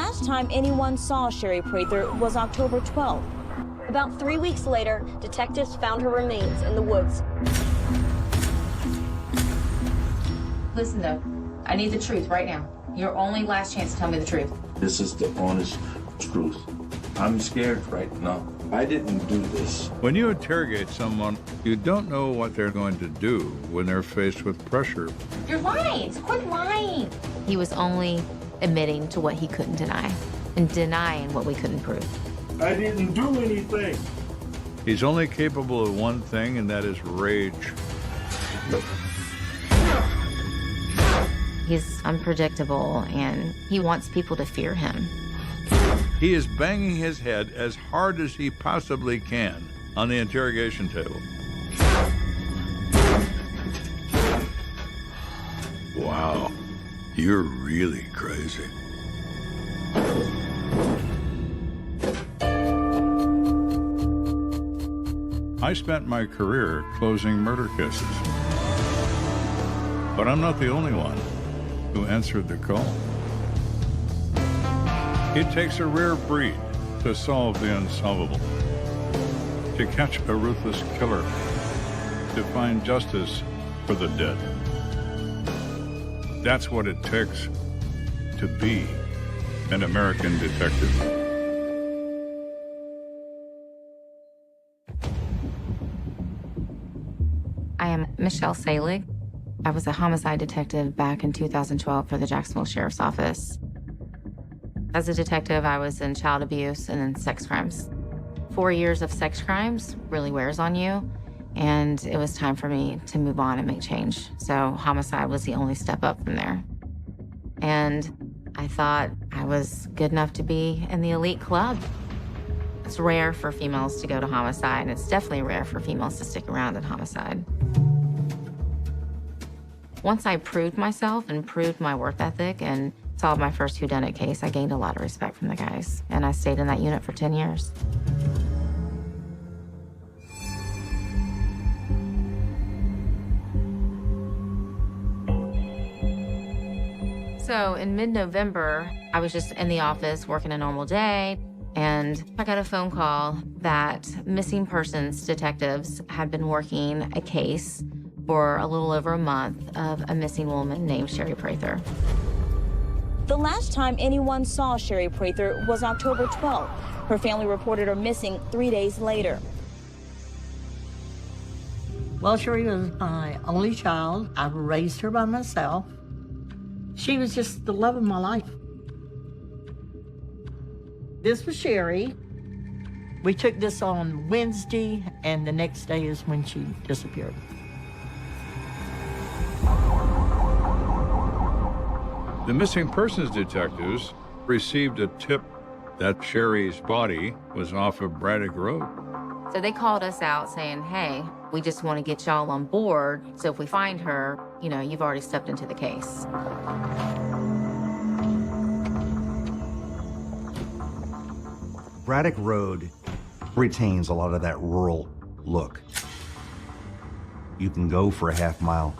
last time anyone saw Sherry Prather was October 12th. About 3 weeks later, detectives found her remains in the woods. Listen, though, I need the truth right now. Your only last chance to tell me the truth. This is the honest truth. I'm scared right now. I didn't do this. When you interrogate someone, you don't know what they're going to do when they're faced with pressure. You're lying. Quit lying. He was only admitting to what he couldn't deny and denying what we couldn't prove. I didn't do anything. He's only capable of one thing, and that is rage. He's unpredictable, and he wants people to fear him. He is banging his head as hard as he possibly can on the interrogation table. Wow, you're really crazy. I spent my career closing murder cases. But I'm not the only one who answered the call. It takes a rare breed to solve the unsolvable, to catch a ruthless killer, to find justice for the dead. That's what it takes to be an American detective. I am Michelle Salig. I was a homicide detective back in 2012 for the Jacksonville Sheriff's Office. As a detective, I was in child abuse and then sex crimes. 4 years of sex crimes really wears on you, and it was time for me to move on and make change. So homicide was the only step up from there. And I thought I was good enough to be in the elite club. It's rare for females to go to homicide, and it's definitely rare for females to stick around in homicide. Once I proved myself and proved my work ethic and solved my first whodunit case, I gained a lot of respect from the guys, and I stayed in that unit for 10 years. So in mid-November, I was just in the office working a normal day, and I got a phone call that missing persons detectives had been working a case for a little over a month of a missing woman named Sherry Prather. The last time anyone saw Sherry Prather was October 12th. Her family reported her missing 3 days later. Well, Sherry was my only child. I raised her by myself. She was just the love of my life. This was Sherry. We took this on Wednesday, and the next day is when she disappeared. The missing persons detectives received a tip that Sherry's body was off of Braddock Road. So they called us out saying, hey, we just want to get y'all on board, so if we find her, you know, you've already stepped into the case. Braddock Road retains a lot of that rural look. You can go for a half mile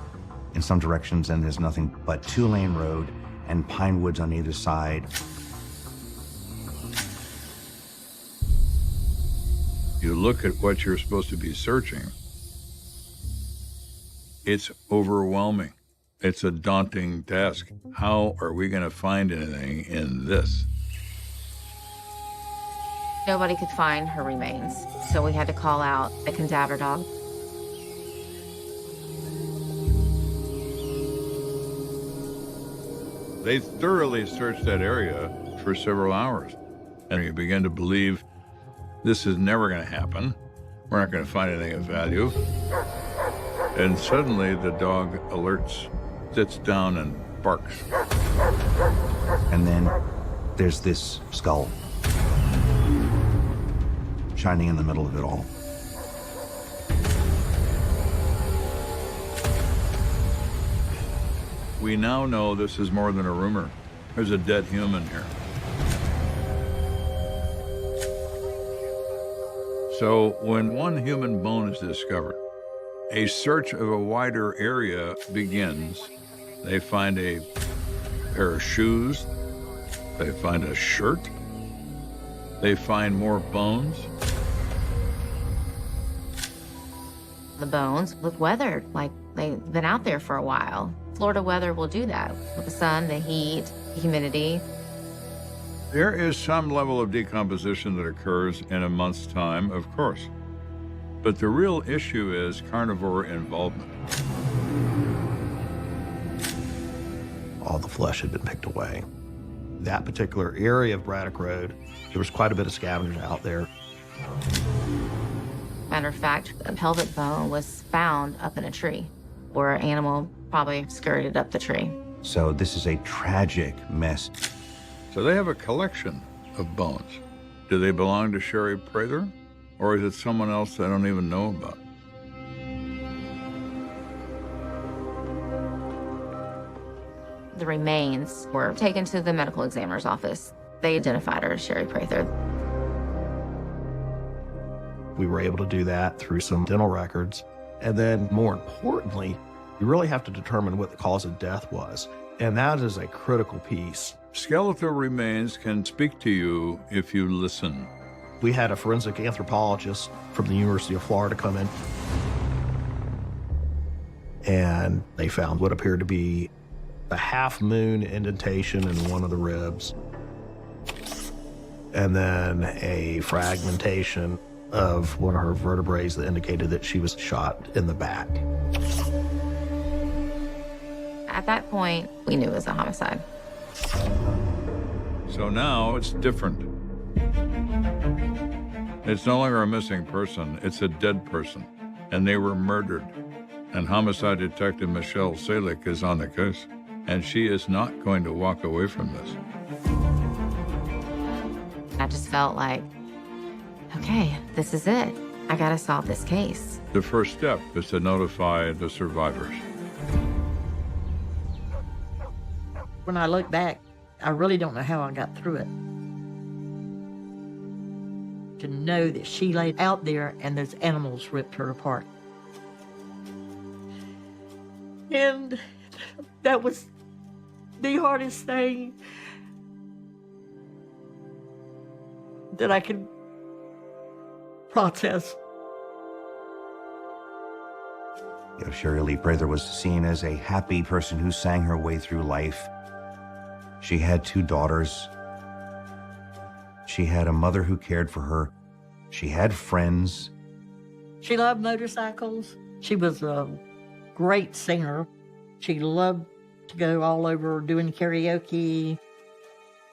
in some directions and there's nothing but two-lane road and pine woods on either side. You look at what you're supposed to be searching, it's overwhelming. It's a daunting task. How are we going to find anything in this? Nobody could find her remains, so we had to call out a cadaver dog. They thoroughly searched that area for several hours, and you begin to believe this is never going to happen. We're not going to find anything of value. And suddenly the dog alerts, sits down and barks. And then there's this skull shining in the middle of it all. We now know this is more than a rumor. There's a dead human here. So when one human bone is discovered, a search of a wider area begins. They find a pair of shoes, They find a shirt. They find more bones. The bones look weathered, like they've been out there for a while. Florida weather will do that with the sun, the heat, the humidity. There is some level of decomposition that occurs in a month's time, of course. But the real issue is carnivore involvement. All the flesh had been picked away. That particular area of Braddock Road, there was quite a bit of scavengers out there. Matter of fact, a pelvic bone was found up in a tree where an animal probably skirted up the tree. So this is a tragic mess. So they have a collection of bones. Do they belong to Sherry Prather? Or is it someone else I don't even know about? The remains were taken to the medical examiner's office. They identified her as Sherry Prather. We were able to do that through some dental records. And then more importantly, you really have to determine what the cause of death was. And that is a critical piece. Skeletal remains can speak to you if you listen. We had a forensic anthropologist from the University of Florida come in. And they found what appeared to be a half-moon indentation in one of the ribs. And then a fragmentation of one of her vertebrae that indicated that she was shot in the back. At that point, we knew it was a homicide. So now it's different. It's no longer a missing person, it's a dead person. And they were murdered. And homicide detective Michelle Salick is on the case. And she is not going to walk away from this. I just felt like, okay, this is it. I gotta solve this case. The first step is to notify the survivors. When I look back, I really don't know how I got through it. To know that she laid out there and those animals ripped her apart. And that was the hardest thing that I could process. You know, Sherry Lee Prather was seen as a happy person who sang her way through life. She had 2 daughters. She had a mother who cared for her. She had friends. She loved motorcycles. She was a great singer. She loved to go all over doing karaoke.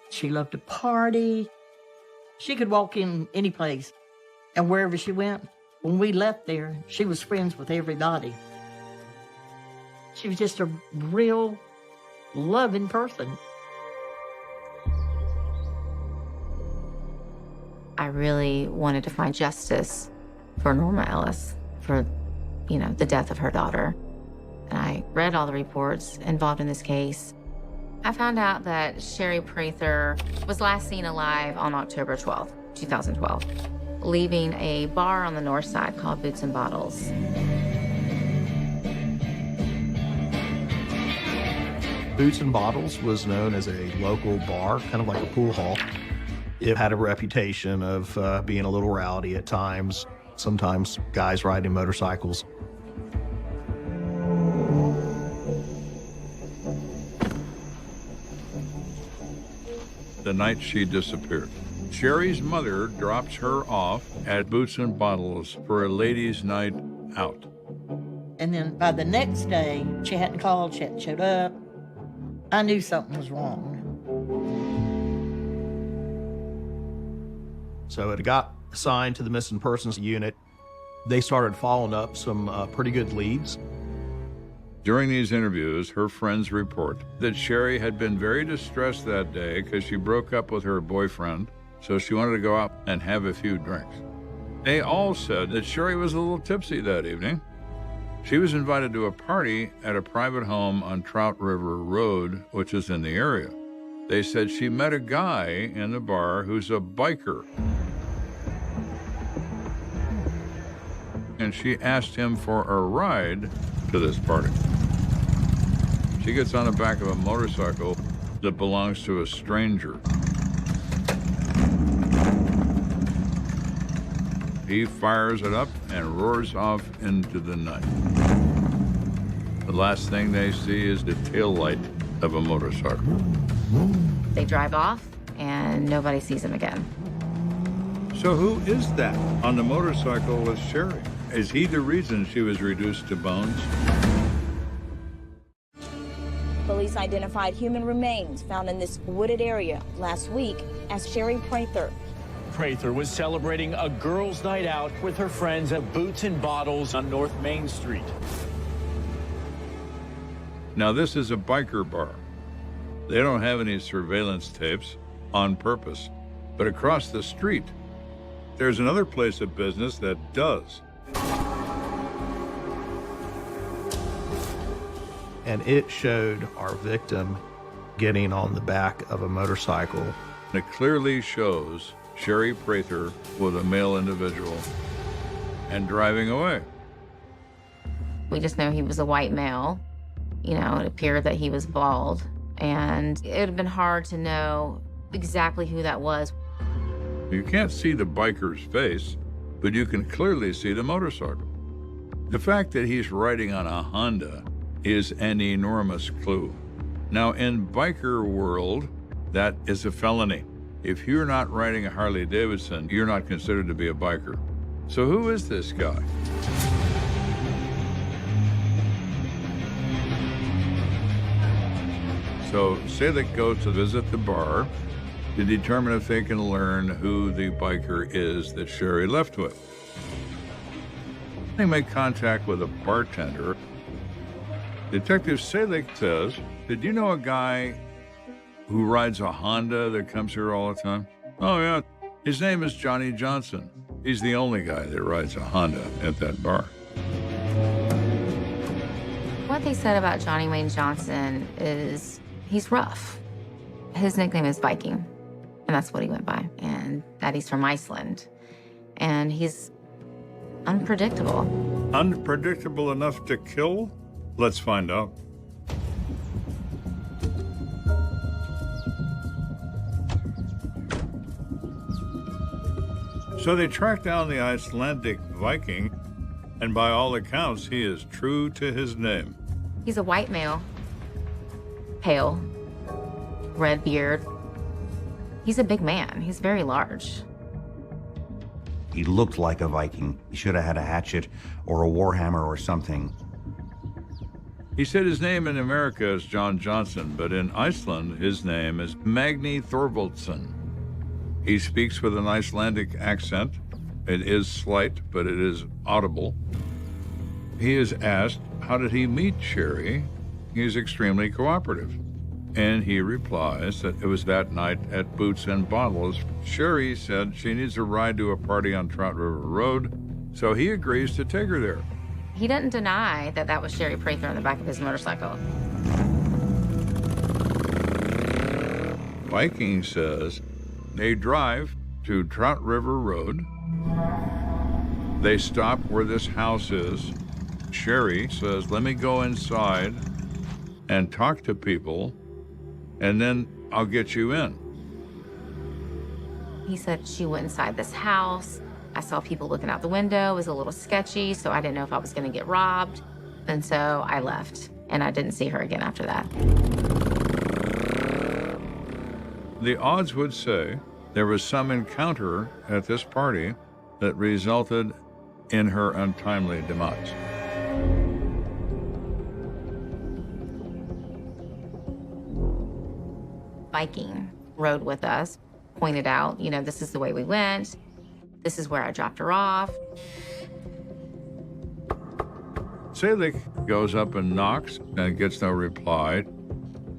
She loved to party. She could walk in any place, and wherever she went, when we left there, she was friends with everybody. She was just a real loving person. I really wanted to find justice for Norma Ellis for, the death of her daughter. And I read all the reports involved in this case. I found out that Sherry Prather was last seen alive on October 12th, 2012, leaving a bar on the north side called Boots and Bottles. Boots and Bottles was known as a local bar, kind of like a pool hall. It had a reputation of being a little rowdy at times, sometimes guys riding motorcycles. The night she disappeared, Sherry's mother drops her off at Boots and Bottles for a ladies' night out. And then by the next day, she hadn't called, she hadn't showed up. I knew something was wrong. So it got assigned to the missing persons unit. They started following up some pretty good leads. During these interviews, her friends report that Sherry had been very distressed that day because she broke up with her boyfriend, so she wanted to go out and have a few drinks. They all said that Sherry was a little tipsy that evening. She was invited to a party at a private home on Trout River Road, which is in the area. They said she met a guy in the bar who's a biker. And she asked him for a ride to this party. She gets on the back of a motorcycle that belongs to a stranger. he fires it up and roars off into the night. The last thing they see is the taillight of a motorcycle. They drive off, and nobody sees him again. So who is that on the motorcycle with Sherry? Is he the reason she was reduced to bones? Police identified human remains found in this wooded area last week as Sherry Prather. Prather was celebrating a girls' night out with her friends at Boots and Bottles on North Main Street. Now, this is a biker bar. They don't have any surveillance tapes on purpose. But across the street, there's another place of business that does. And it showed our victim getting on the back of a motorcycle. It clearly shows Sherry Prather with a male individual and driving away. We just know he was a white male. You know, it appeared that he was bald, and it would have been hard to know exactly who that was. You can't see the biker's face, but you can clearly see the motorcycle. The fact that he's riding on a Honda is an enormous clue. Now, in biker world, that is a felony. If you're not riding a Harley Davidson, you're not considered to be a biker. So who is this guy? So Selig goes to visit the bar to determine if they can learn who the biker is that Sherry left with. They make contact with a bartender. Detective Selig says, "Did you know a guy who rides a Honda that comes here all the time?" "Oh, yeah. His name is Johnny Johnson. He's the only guy that rides a Honda at that bar." What they said about Johnny Wayne Johnson is he's rough. His nickname is Viking, and that's what he went by, and that he's from Iceland. And he's unpredictable. Unpredictable enough to kill? Let's find out. So they track down the Icelandic Viking, and by all accounts, he is true to his name. He's a white male, pale, red beard. He's a big man. He's very large. He looked like a Viking. He should have had a hatchet or a warhammer or something. He said his name in America is John Johnson, but in Iceland, his name is Magni Thorvaldsson. He speaks with an Icelandic accent. It is slight, but it is audible. He is asked, how did he meet Sherry? He's extremely cooperative. And he replies that it was that night at Boots and Bottles. Sherry said she needs a ride to a party on Trout River Road, so he agrees to take her there. He didn't deny that that was Sherry Prather on the back of his motorcycle. Viking says they drive to Trout River Road. They stop where this house is. Sherry says, let me go inside and talk to people, and then I'll get you in. He said she went inside this house. I saw people looking out the window. It was a little sketchy, so I didn't know if I was going to get robbed. And so I left, and I didn't see her again after that. The odds would say there was some encounter at this party that resulted in her untimely demise. Viking rode with us, pointed out, you know, this is the way we went. This is where I dropped her off. Selig goes up and knocks and gets no reply.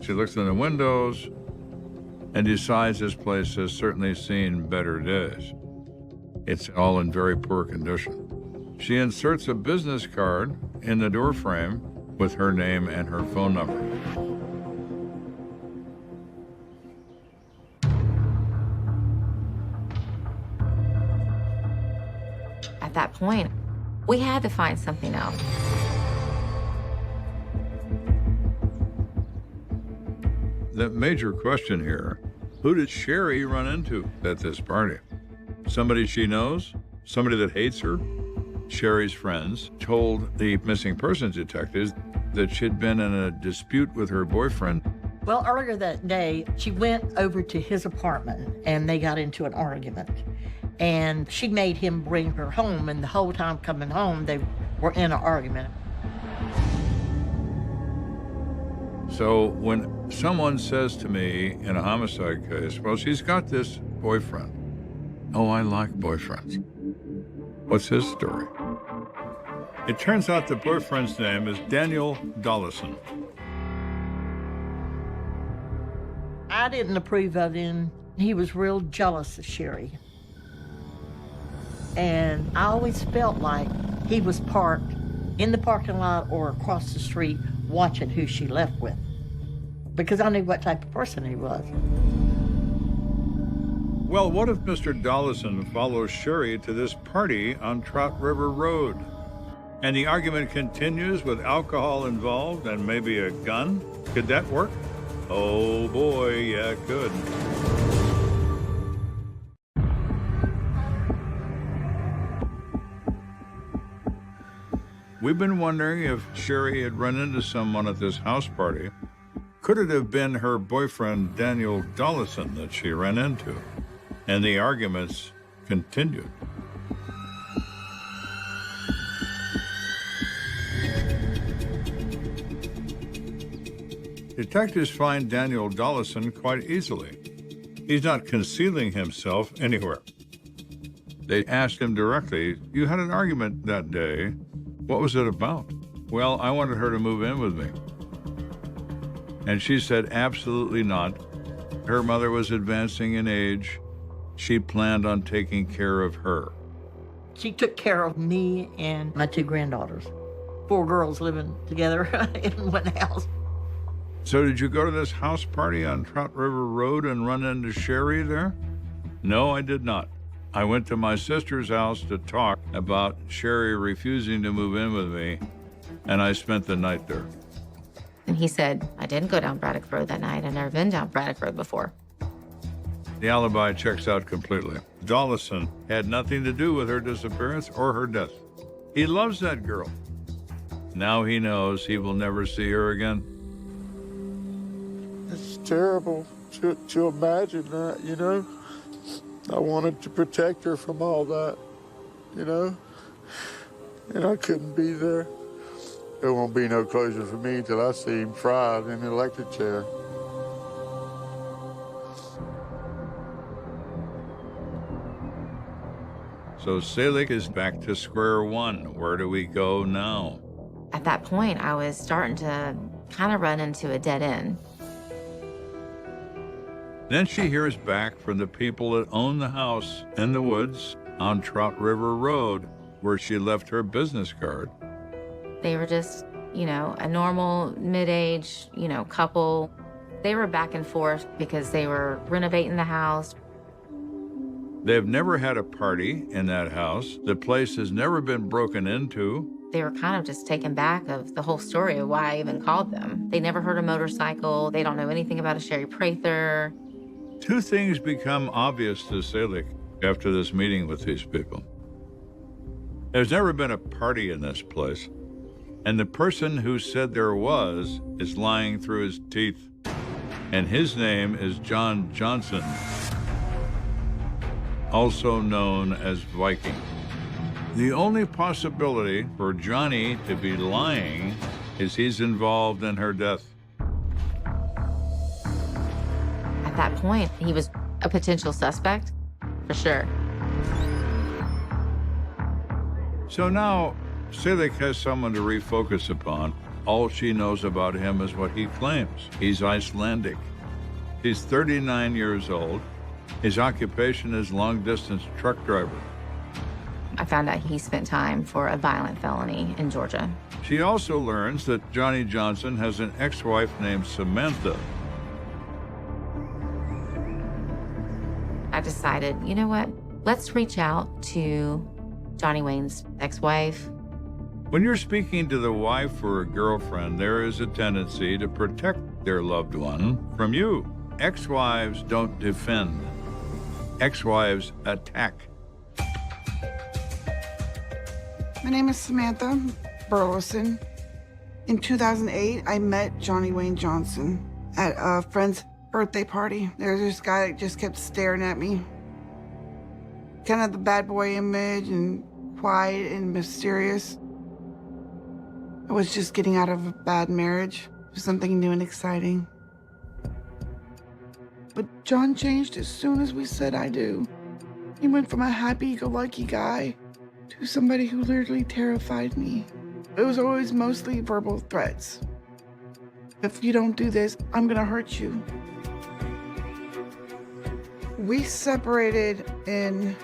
She looks in the windows and decides this place has certainly seen better days. It's all in very poor condition. She inserts a business card in the door frame with her name and her phone number. At that point, we had to find something else. The major question here, who did Sherry run into at this party? Somebody she knows? somebody that hates her. Sherry's friends told the missing persons detectives that she'd been in a dispute with her boyfriend. Well, earlier that day, she went over to his apartment and they got into an argument. And she made him bring her home, and the whole time coming home, they were in an argument. So when someone says to me in a homicide case, well, she's got this boyfriend. Oh, I like boyfriends. What's his story? It turns out the boyfriend's name is Daniel Dollison. I didn't approve of him. He was real jealous of Sherry. And I always felt like he was parked in the parking lot or across the street watching who she left with, because I knew what type of person he was. Well, what if Mr. Dollison follows Sherry to this party on Trout River Road? And the argument continues with alcohol involved and maybe a gun? Could that work? Oh boy, yeah, it could. We've been wondering if Sherry had run into someone at this house party. Could it have been her boyfriend, Daniel Dollison, that she ran into? And the arguments continued. Detectives find Daniel Dollison quite easily. He's not concealing himself anywhere. They asked him directly, "You had an argument that day. What was it about?" "Well, I wanted her to move in with me." And she said, "Absolutely not. Her mother was advancing in age. She planned on taking care of her." She took care of me and my 2 granddaughters. 4 girls living together in one house. So did you go to this house party on Trout River Road and run into Sherry there? No, I did not. I went to my sister's house to talk about Sherry refusing to move in with me, and I spent the night there. And he said, I didn't go down Braddock Road that night. I'd never been down Braddock Road before. The alibi checks out completely. Dollison had nothing to do with her disappearance or her death. He loves that girl. Now he knows he will never see her again. It's terrible to imagine that, you know? I wanted to protect her from all that, you know? And I couldn't be there. There won't be no closure for me till I see him fried in the electric chair. So Selig is back to square one. Where do we go now? At that point, I was starting to kind of run into a dead end. Then she hears back from the people that own the house in the woods on Trout River Road, where she left her business card. They were just, a normal mid-age, couple. They were back and forth because they were renovating the house. They've never had a party in that house. The place has never been broken into. They were kind of just taken back of the whole story of why I even called them. They never heard a motorcycle. They don't know anything about a Sherry Prather. 2 things become obvious to Selig after this meeting with these people. There's never been a party in this place, and the person who said there was is lying through his teeth, and his name is John Johnson, also known as Viking. The only possibility for Johnny to be lying is he's involved in her death. At that point, he was a potential suspect, for sure. So now, Selig has someone to refocus upon. All she knows about him is what he claims. He's Icelandic. He's 39 years old. His occupation is long-distance truck driver. I found out he spent time for a violent felony in Georgia. She also learns that Johnny Johnson has an ex-wife named Samantha. I decided, you know what? Let's reach out to Johnny Wayne's ex-wife. When you're speaking to the wife or a girlfriend, there is a tendency to protect their loved one from you. Ex-wives don't defend. Ex-wives attack. My name is Samantha Burleson. In 2008, I met Johnny Wayne Johnson at a friend's birthday party. There's this guy that just kept staring at me. Kind of the bad boy image and quiet and mysterious. I was just getting out of a bad marriage for something new and exciting. But John changed as soon as we said I do. He went from a happy-go-lucky guy to somebody who literally terrified me. It was always mostly verbal threats. If you don't do this, I'm gonna hurt you. We separated in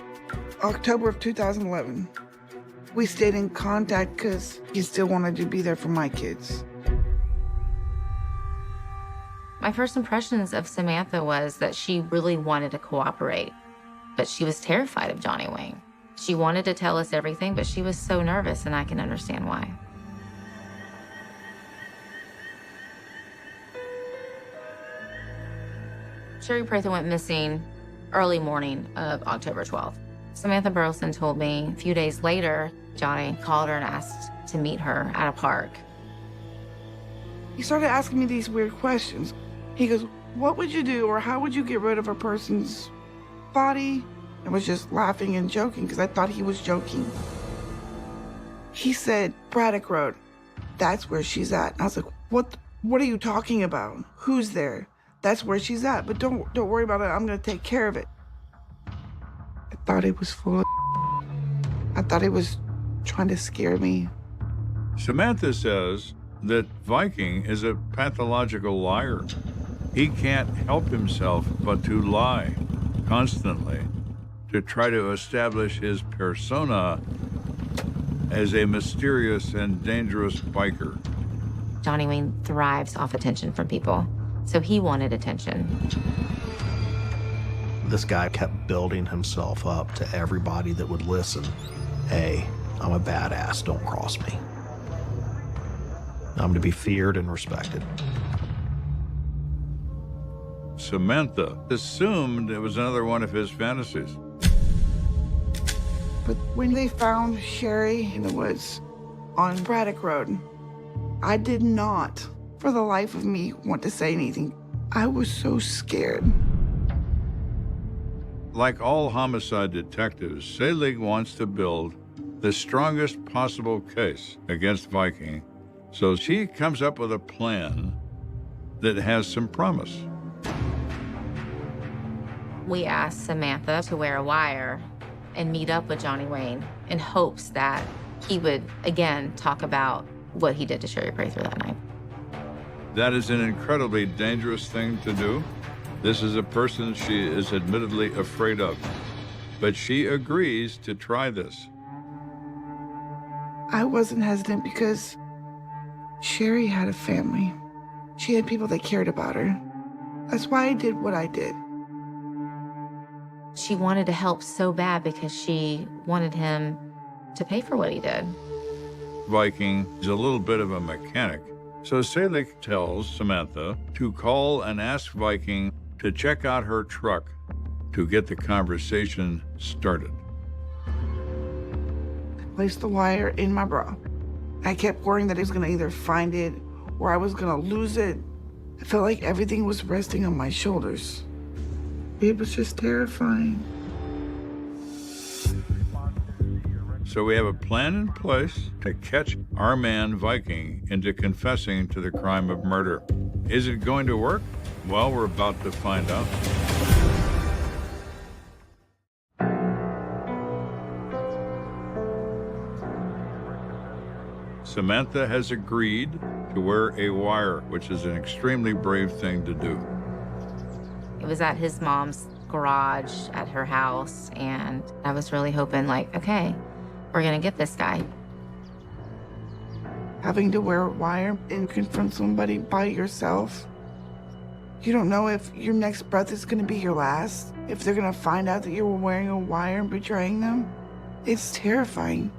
October of 2011. We stayed in contact because he still wanted to be there for my kids. My first impressions of Samantha was that she really wanted to cooperate, but she was terrified of Johnny Wayne. She wanted to tell us everything, but she was so nervous, and I can understand why. Sherry Prather went missing early morning of October 12th. Samantha Burleson told me a few days later, Johnny called her and asked to meet her at a park. He started asking me these weird questions. He goes, what would you do or how would you get rid of a person's body? I was just laughing and joking because I thought he was joking. He said, Braddock Road, that's where she's at. I was like, what are you talking about? Who's there? That's where she's at, but don't worry about it. I'm gonna take care of it. I thought he was full of I thought he was trying to scare me. Samantha says that Viking is a pathological liar. He can't help himself but to lie constantly to try to establish his persona as a mysterious and dangerous biker. Johnny Wayne thrives off attention from people, so he wanted attention. This guy kept building himself up to everybody that would listen. Hey, I'm a badass, don't cross me. I'm to be feared and respected. Samantha assumed it was another one of his fantasies. But when they found Sherry in the woods on Braddock Road, I did not, for the life of me, want to say anything. I was so scared. Like all homicide detectives, Selig wants to build the strongest possible case against Viking, so she comes up with a plan that has some promise. We asked Samantha to wear a wire and meet up with Johnny Wayne in hopes that he would, again, talk about what he did to Sherry Prather that night. That is an incredibly dangerous thing to do. This is a person she is admittedly afraid of, but she agrees to try this. I wasn't hesitant because Sherry had a family. She had people that cared about her. That's why I did what I did. She wanted to help so bad because she wanted him to pay for what he did. Viking is a little bit of a mechanic, so Selig tells Samantha to call and ask Viking to check out her truck to get the conversation started. I placed the wire in my bra. I kept worrying that he was gonna either find it or I was gonna lose it. I felt like everything was resting on my shoulders. It was just terrifying. So we have a plan in place to catch our man Viking into confessing to the crime of murder. Is it going to work? Well, we're about to find out. Samantha has agreed to wear a wire, which is an extremely brave thing to do. It was at his mom's garage at her house, and I was really hoping, like, okay, we're gonna get this guy. Having to wear a wire and confront somebody by yourself, you don't know if your next breath is gonna be your last, if they're gonna find out that you were wearing a wire and betraying them. It's terrifying.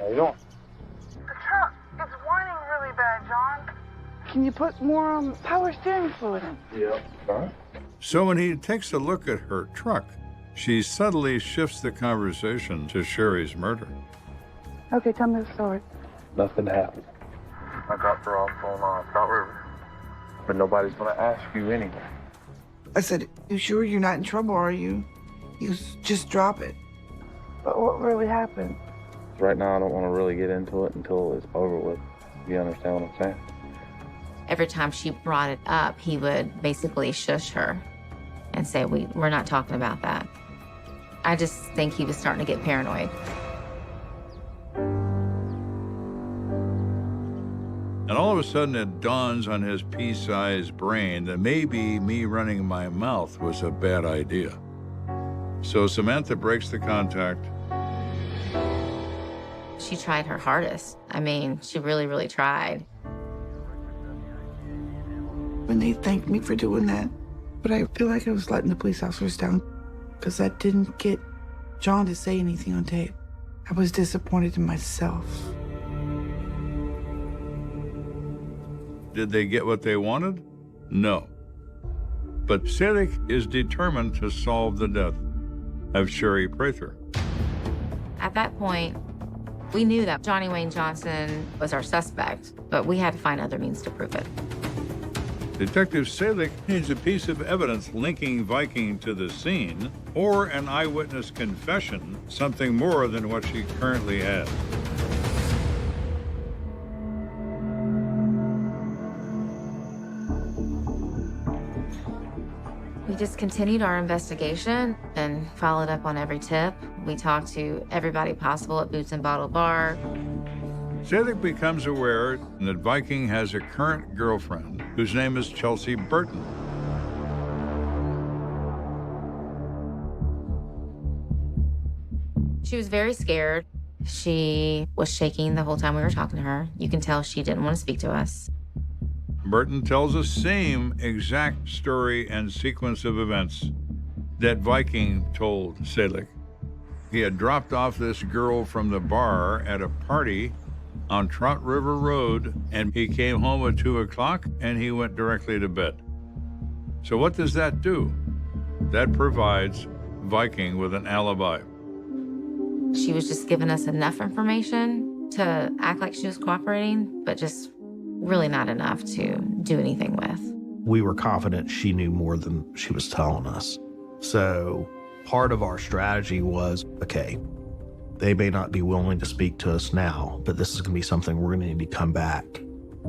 How you doing? The truck is whining really bad, John. Can you put more power steering fluid in? Yeah. All right. So when he takes a look at her truck, She subtly shifts the conversation to Sherry's murder. Okay, tell me the story. Nothing happened. I dropped her off on Trout River. But nobody's gonna ask you anyway. I said, you sure you're not in trouble, are you? He goes, just drop it. But what really happened? Right now, I don't want to really get into it until it's over with. You understand what I'm saying? Every time she brought it up, he would basically shush her and say, we're not talking about that. I just think he was starting to get paranoid. And all of a sudden, it dawns on his pea-sized brain that maybe me running my mouth was a bad idea. So Samantha breaks the contact. She tried her hardest. I mean, she really, really tried. When they thanked me for doing that, but I feel like I was letting the police officers down because I didn't get John to say anything on tape. I was disappointed in myself. Did they get what they wanted? No. But Selig is determined to solve the death of Sherry Prather. At that point, we knew that Johnny Wayne Johnson was our suspect, but we had to find other means to prove it. Detective Selig needs a piece of evidence linking Viking to the scene or an eyewitness confession, something more than what she currently has. We just continued our investigation and followed up on every tip. We talked to everybody possible at Boots and Bottle Bar. Selig becomes aware that Viking has a current girlfriend whose name is Chelsea Burton. She was very scared. She was shaking the whole time we were talking to her. You can tell she didn't want to speak to us. Burton tells the same exact story and sequence of events that Viking told Selig. He had dropped off this girl from the bar at a party on Trout River Road, and he came home at 2 o'clock and he went directly to bed. So what does that do? That provides Viking with an alibi. She was just giving us enough information to act like she was cooperating, but just really not enough to do anything with. We were confident she knew more than she was telling us. So part of our strategy was, okay, they may not be willing to speak to us now, but this is going to be something we're going to need to come back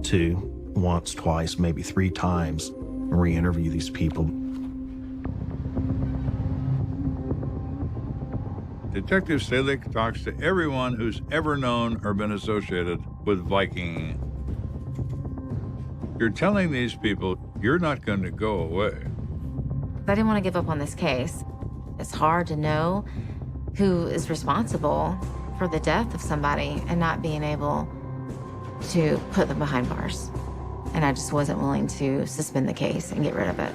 to once, twice, maybe 3 times and re-interview these people. Detective Selig talks to everyone who's ever known or been associated with Viking. You're telling these people you're not going to go away. I didn't want to give up on this case. It's hard to know who is responsible for the death of somebody and not being able to put them behind bars. And I just wasn't willing to suspend the case and get rid of it.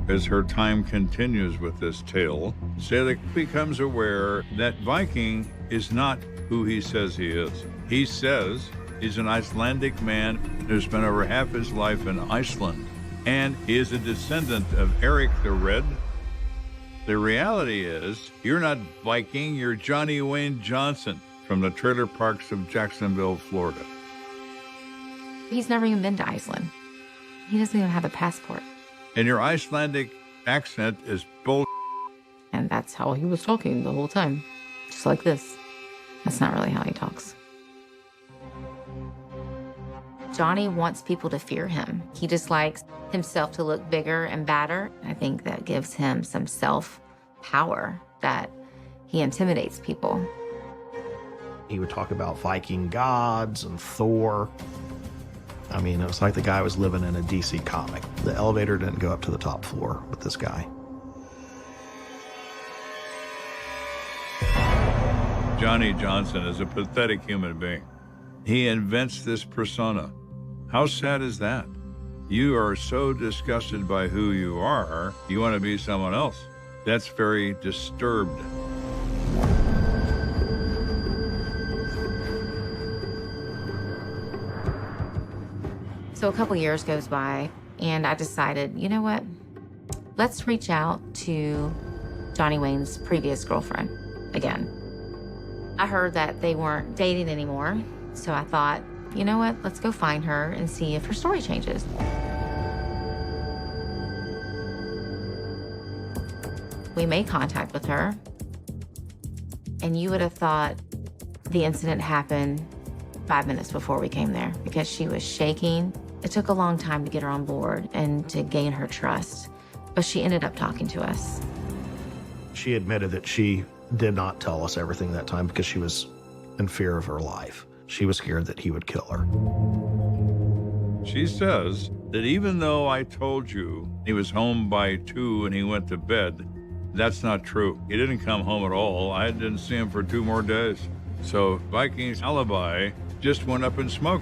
As her time continues with this tale, Selig becomes aware that Viking is not who he says he is. He says he's an Icelandic man who spent over half his life in Iceland, and he is a descendant of Eric the Red. The reality is, you're not Viking, you're Johnny Wayne Johnson from the trailer parks of Jacksonville, Florida. He's never even been to Iceland. He doesn't even have a passport. And your Icelandic accent is bull. And that's how he was talking the whole time. Just like this. That's not really how he talks. Johnny wants people to fear him. He just likes himself to look bigger and badder. I think that gives him some self-power, that he intimidates people. He would talk about Viking gods and Thor. I mean, it was like the guy was living in a DC comic. The elevator didn't go up to the top floor with this guy. Johnny Johnson is a pathetic human being. He invents this persona. How sad is that? You are so disgusted by who you are, you want to be someone else. That's very disturbed. So a couple years goes by. And I decided, you know what? Let's reach out to Johnny Wayne's previous girlfriend again. I heard that they weren't dating anymore, so I thought, you know what? Let's go find her and see if her story changes. We made contact with her, and you would have thought the incident happened 5 minutes before we came there because she was shaking. It took a long time to get her on board and to gain her trust, but she ended up talking to us. She admitted that she did not tell us everything that time because she was in fear of her life. She was scared that he would kill her. She says that even though I told you he was home by 2 and he went to bed, that's not true. He didn't come home at all. I didn't see him for 2 more days. So Viking's alibi just went up in smoke.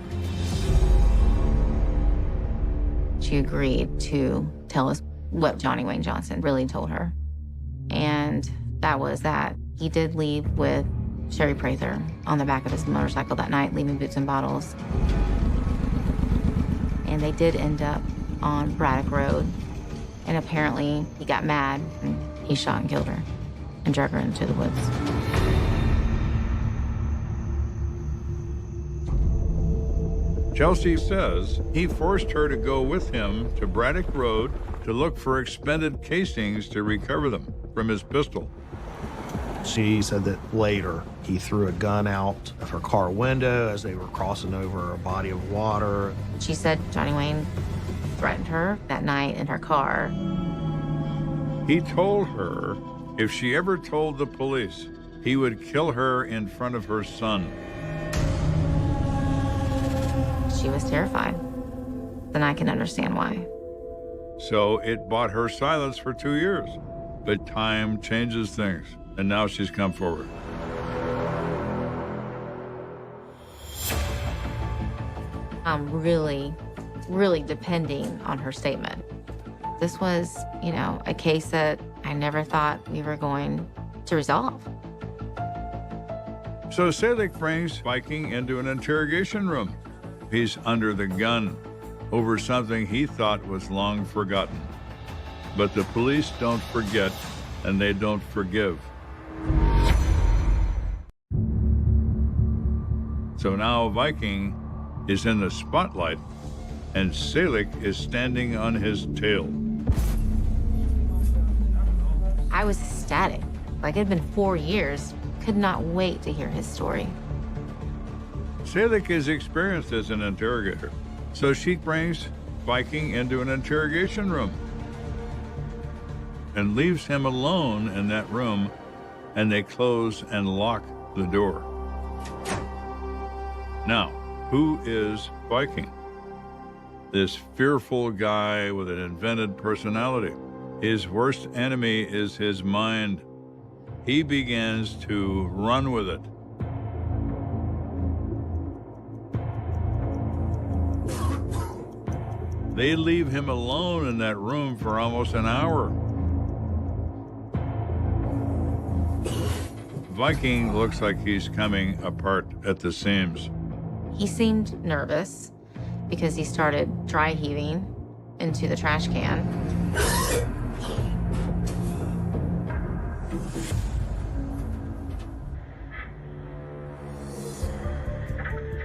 She agreed to tell us what Johnny Wayne Johnson really told her. And that was that he did leave with Sherry Prather on the back of his motorcycle that night, leaving boots and bottles. And they did end up on Braddock Road. And apparently he got mad and he shot and killed her and drug her into the woods. Chelsea says he forced her to go with him to Braddock Road to look for expended casings to recover them from his pistol. She said that later he threw a gun out of her car window as they were crossing over a body of water. She said Johnny Wayne threatened her that night in her car. He told her if she ever told the police, he would kill her in front of her son. She was terrified. Then I can understand why. So it bought her silence for 2 years. But time changes things, and now she's come forward. I'm really, really depending on her statement. This was, a case that I never thought we were going to resolve. So Selig brings Viking into an interrogation room. He's under the gun over something he thought was long forgotten. But the police don't forget, and they don't forgive. So now Viking is in the spotlight, and Selig is standing on his tail. I was ecstatic. Like, it had been 4 years. Could not wait to hear his story. Selig is experienced as an interrogator, so she brings Viking into an interrogation room and leaves him alone in that room, and they close and lock the door. Now, who is Viking? This fearful guy with an invented personality. His worst enemy is his mind. He begins to run with it. They leave him alone in that room for almost an hour. Viking looks like he's coming apart at the seams. He seemed nervous because he started dry heaving into the trash can.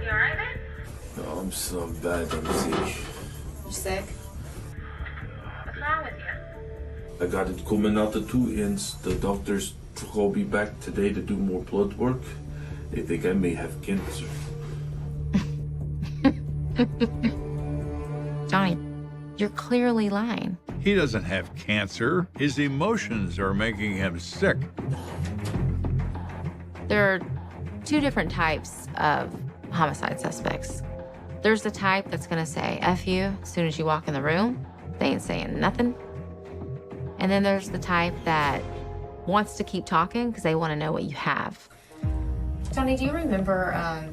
You all right, man? No, I'm so bad. I'm sick. You sick? What's wrong with you? I got it coming out the 2 ends. The doctors called me back today to do more blood work. They think I may have cancer. Johnny, you're clearly lying. He doesn't have cancer. His emotions are making him sick. There are 2 different types of homicide suspects. There's the type that's gonna say F you as soon as you walk in the room. They ain't saying nothing. And then there's the type that wants to keep talking because they want to know what you have. Johnny, do you remember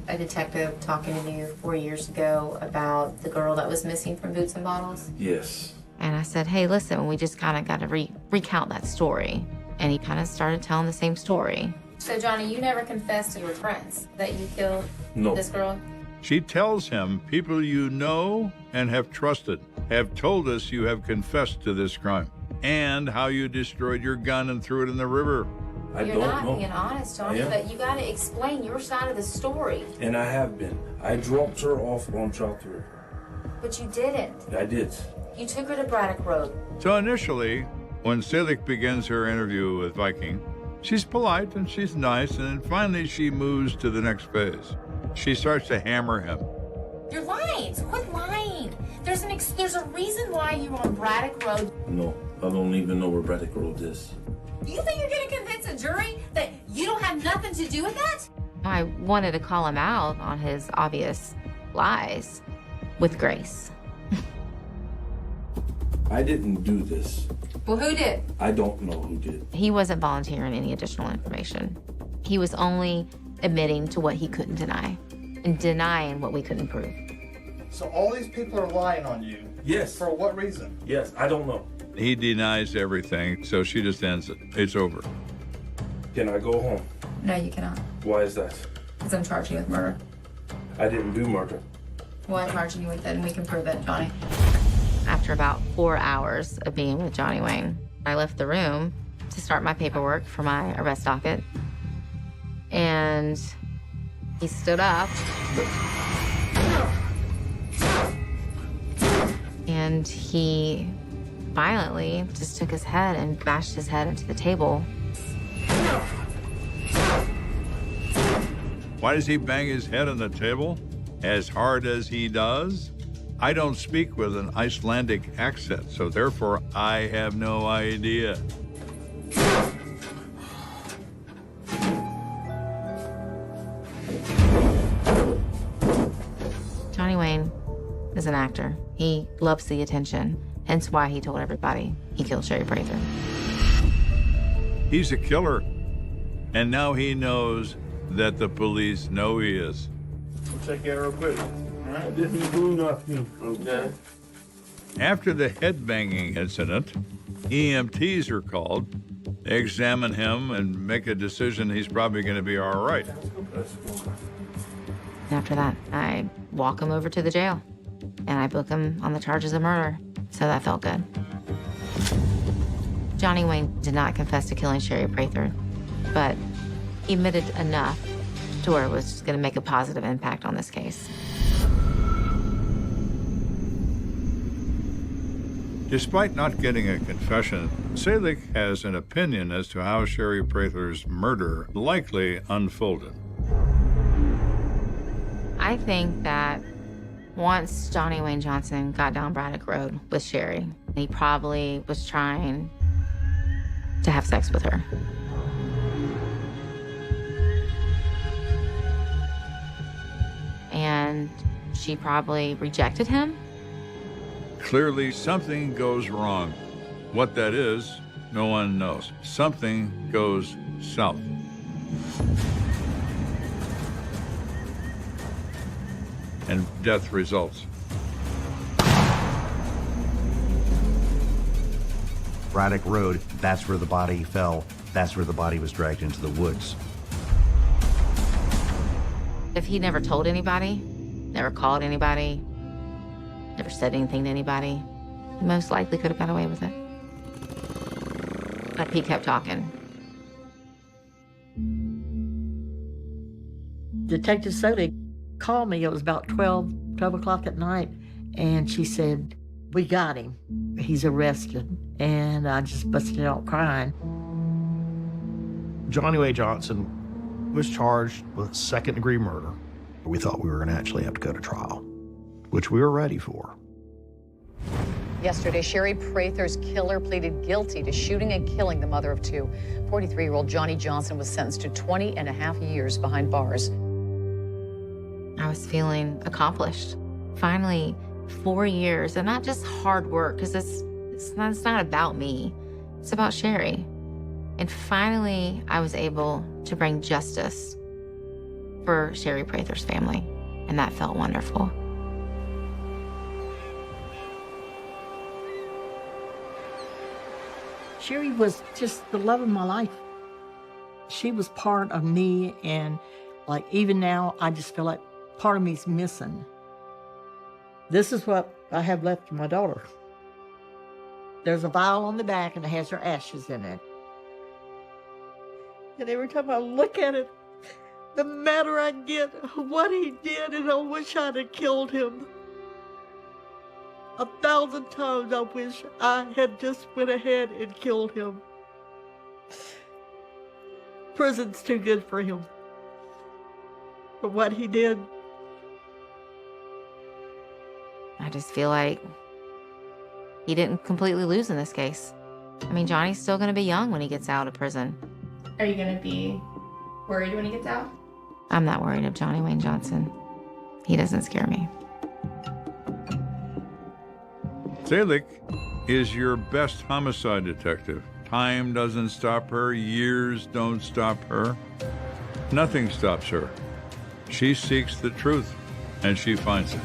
a detective talking to you 4 years ago about the girl that was missing from Boots and Bottles? Yes. And I said, hey, listen, we just kind of got to recount that story. And he kind of started telling the same story. So, Johnny, you never confessed to your friends that you killed this girl? She tells him, people you know and have trusted have told us you have confessed to this crime and how you destroyed your gun and threw it in the river. You're not being honest, Johnny, but you gotta explain your side of the story. And I have been. I dropped her off on Trout River. But you didn't. I did. You took her to Braddock Road. So initially, when Selig begins her interview with Viking, she's polite and she's nice, and then finally she moves to the next phase. She starts to hammer him. You're lying. Quit lying. There's a reason why you're on Braddock Road. No, I don't even know where Braddock Road is. You think you're gonna convince a jury that you don't have nothing to do with that? I wanted to call him out on his obvious lies with grace. I didn't do this. Well, who did? I don't know who did. He wasn't volunteering any additional information. He was only admitting to what he couldn't deny and denying what we couldn't prove. So all these people are lying on you? Yes. For what reason? Yes, I don't know. He denies everything, so she just ends it. It's over. Can I go home? No, you cannot. Why is that? Because I'm charging you with murder. I didn't do murder. Well, I'm charging you with it, and we can prove it, Johnny. After about 4 hours of being with Johnny Wayne, I left the room to start my paperwork for my arrest docket. And he stood up. And he violently just took his head and bashed his head into the table. Why does he bang his head on the table as hard as he does? I don't speak with an Icelandic accent, so therefore I have no idea. Johnny Wayne is an actor. He loves the attention, hence why he told everybody he killed Sherry Prather. He's a killer, and now he knows that the police know he is. We'll check it out real quick. I didn't do nothing. Okay. After the head-banging incident, EMTs are called. They examine him and make a decision he's probably going to be all right. After that, I walk him over to the jail, and I book him on the charges of murder, so that felt good. Johnny Wayne did not confess to killing Sherry Prather, but he admitted enough to where it was going to make a positive impact on this case. Despite not getting a confession, Selig has an opinion as to how Sherry Prather's murder likely unfolded. I think that once Johnny Wayne Johnson got down Braddock Road with Sherry, he probably was trying to have sex with her. And she probably rejected him. Clearly, something goes wrong. What that is, no one knows. Something goes south. And death results. Braddock Road, that's where the body fell. That's where the body was dragged into the woods. If he never told anybody, never called anybody, never said anything to anybody, he most likely could have got away with it. But he kept talking. Detective Selig called me. It was about 12 o'clock at night, and she said, "We got him. He's arrested." And I just busted out crying. Johnny Wayne Johnson was charged with second-degree murder. We thought we were going to actually have to go to trial, which we were ready for. Yesterday, Sherry Prather's killer pleaded guilty to shooting and killing the mother of two. 43-year-old Johnny Johnson was sentenced to 20 and a half years behind bars. I was feeling accomplished. Finally, 4 years, and not just hard work, because it's not about me. It's about Sherry. And finally, I was able to bring justice for Sherry Prather's family, and that felt wonderful. Sherry was just the love of my life. She was part of me, and like even now, I just feel like part of me's missing. This is what I have left for my daughter. There's a vial on the back and it has her ashes in it. And every time I look at it, the madder I get of what he did, and I wish I'd have killed him. 1,000 times I wish I had just went ahead and killed him. Prison's too good for him. For what he did. I just feel like he didn't completely lose in this case. I mean, Johnny's still going to be young when he gets out of prison. Are you going to be worried when he gets out? I'm not worried of Johnny Wayne Johnson. He doesn't scare me. Selig is your best homicide detective. Time doesn't stop her. Years don't stop her. Nothing stops her. She seeks the truth, and she finds it.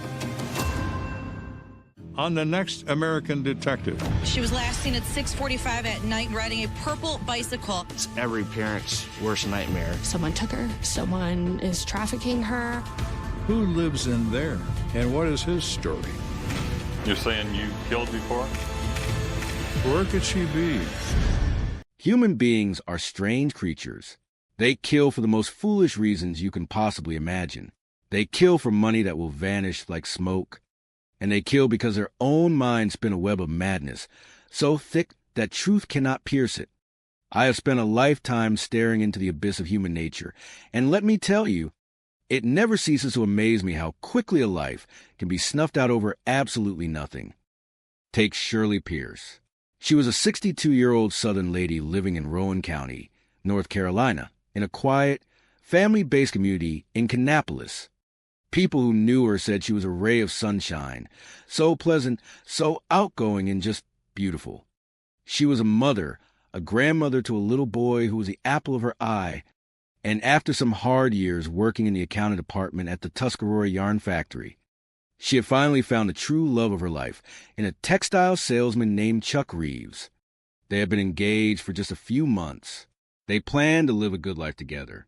On the next American Detective. She was last seen at 6:45 at night riding a purple bicycle. It's every parent's worst nightmare. Someone took her. Someone is trafficking her. Who lives in there, and what is his story? You're saying you killed before? Where could she be? Human beings are strange creatures. They kill for the most foolish reasons you can possibly imagine. They kill for money that will vanish like smoke. And they kill because their own minds spin a web of madness, so thick that truth cannot pierce it. I have spent a lifetime staring into the abyss of human nature, and let me tell you, it never ceases to amaze me how quickly a life can be snuffed out over absolutely nothing. Take Shirley Pierce. She was a 62-year-old Southern lady living in Rowan County, North Carolina, in a quiet, family-based community in Kannapolis. People who knew her said she was a ray of sunshine, so pleasant, so outgoing, and just beautiful. She was a mother, a grandmother to a little boy who was the apple of her eye, and after some hard years working in the accounting department at the Tuscarora Yarn Factory, she had finally found the true love of her life in a textile salesman named Chuck Reeves. They had been engaged for just a few months. They planned to live a good life together.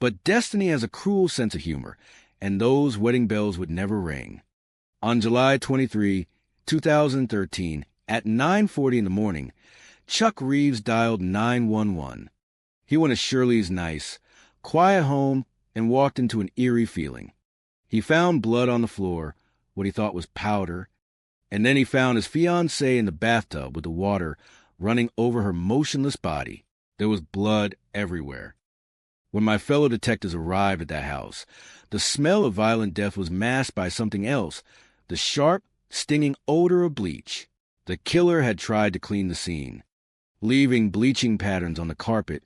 But destiny has a cruel sense of humor, and those wedding bells would never ring. On July 23, 2013, at 9:40 in the morning, Chuck Reeves dialed 911. He went to Shirley's nice, quiet home and walked into an eerie feeling. He found blood on the floor, what he thought was powder, and then he found his fiancée in the bathtub with the water running over her motionless body. There was blood everywhere. When my fellow detectives arrived at that house, the smell of violent death was masked by something else, the sharp, stinging odor of bleach. The killer had tried to clean the scene, leaving bleaching patterns on the carpet,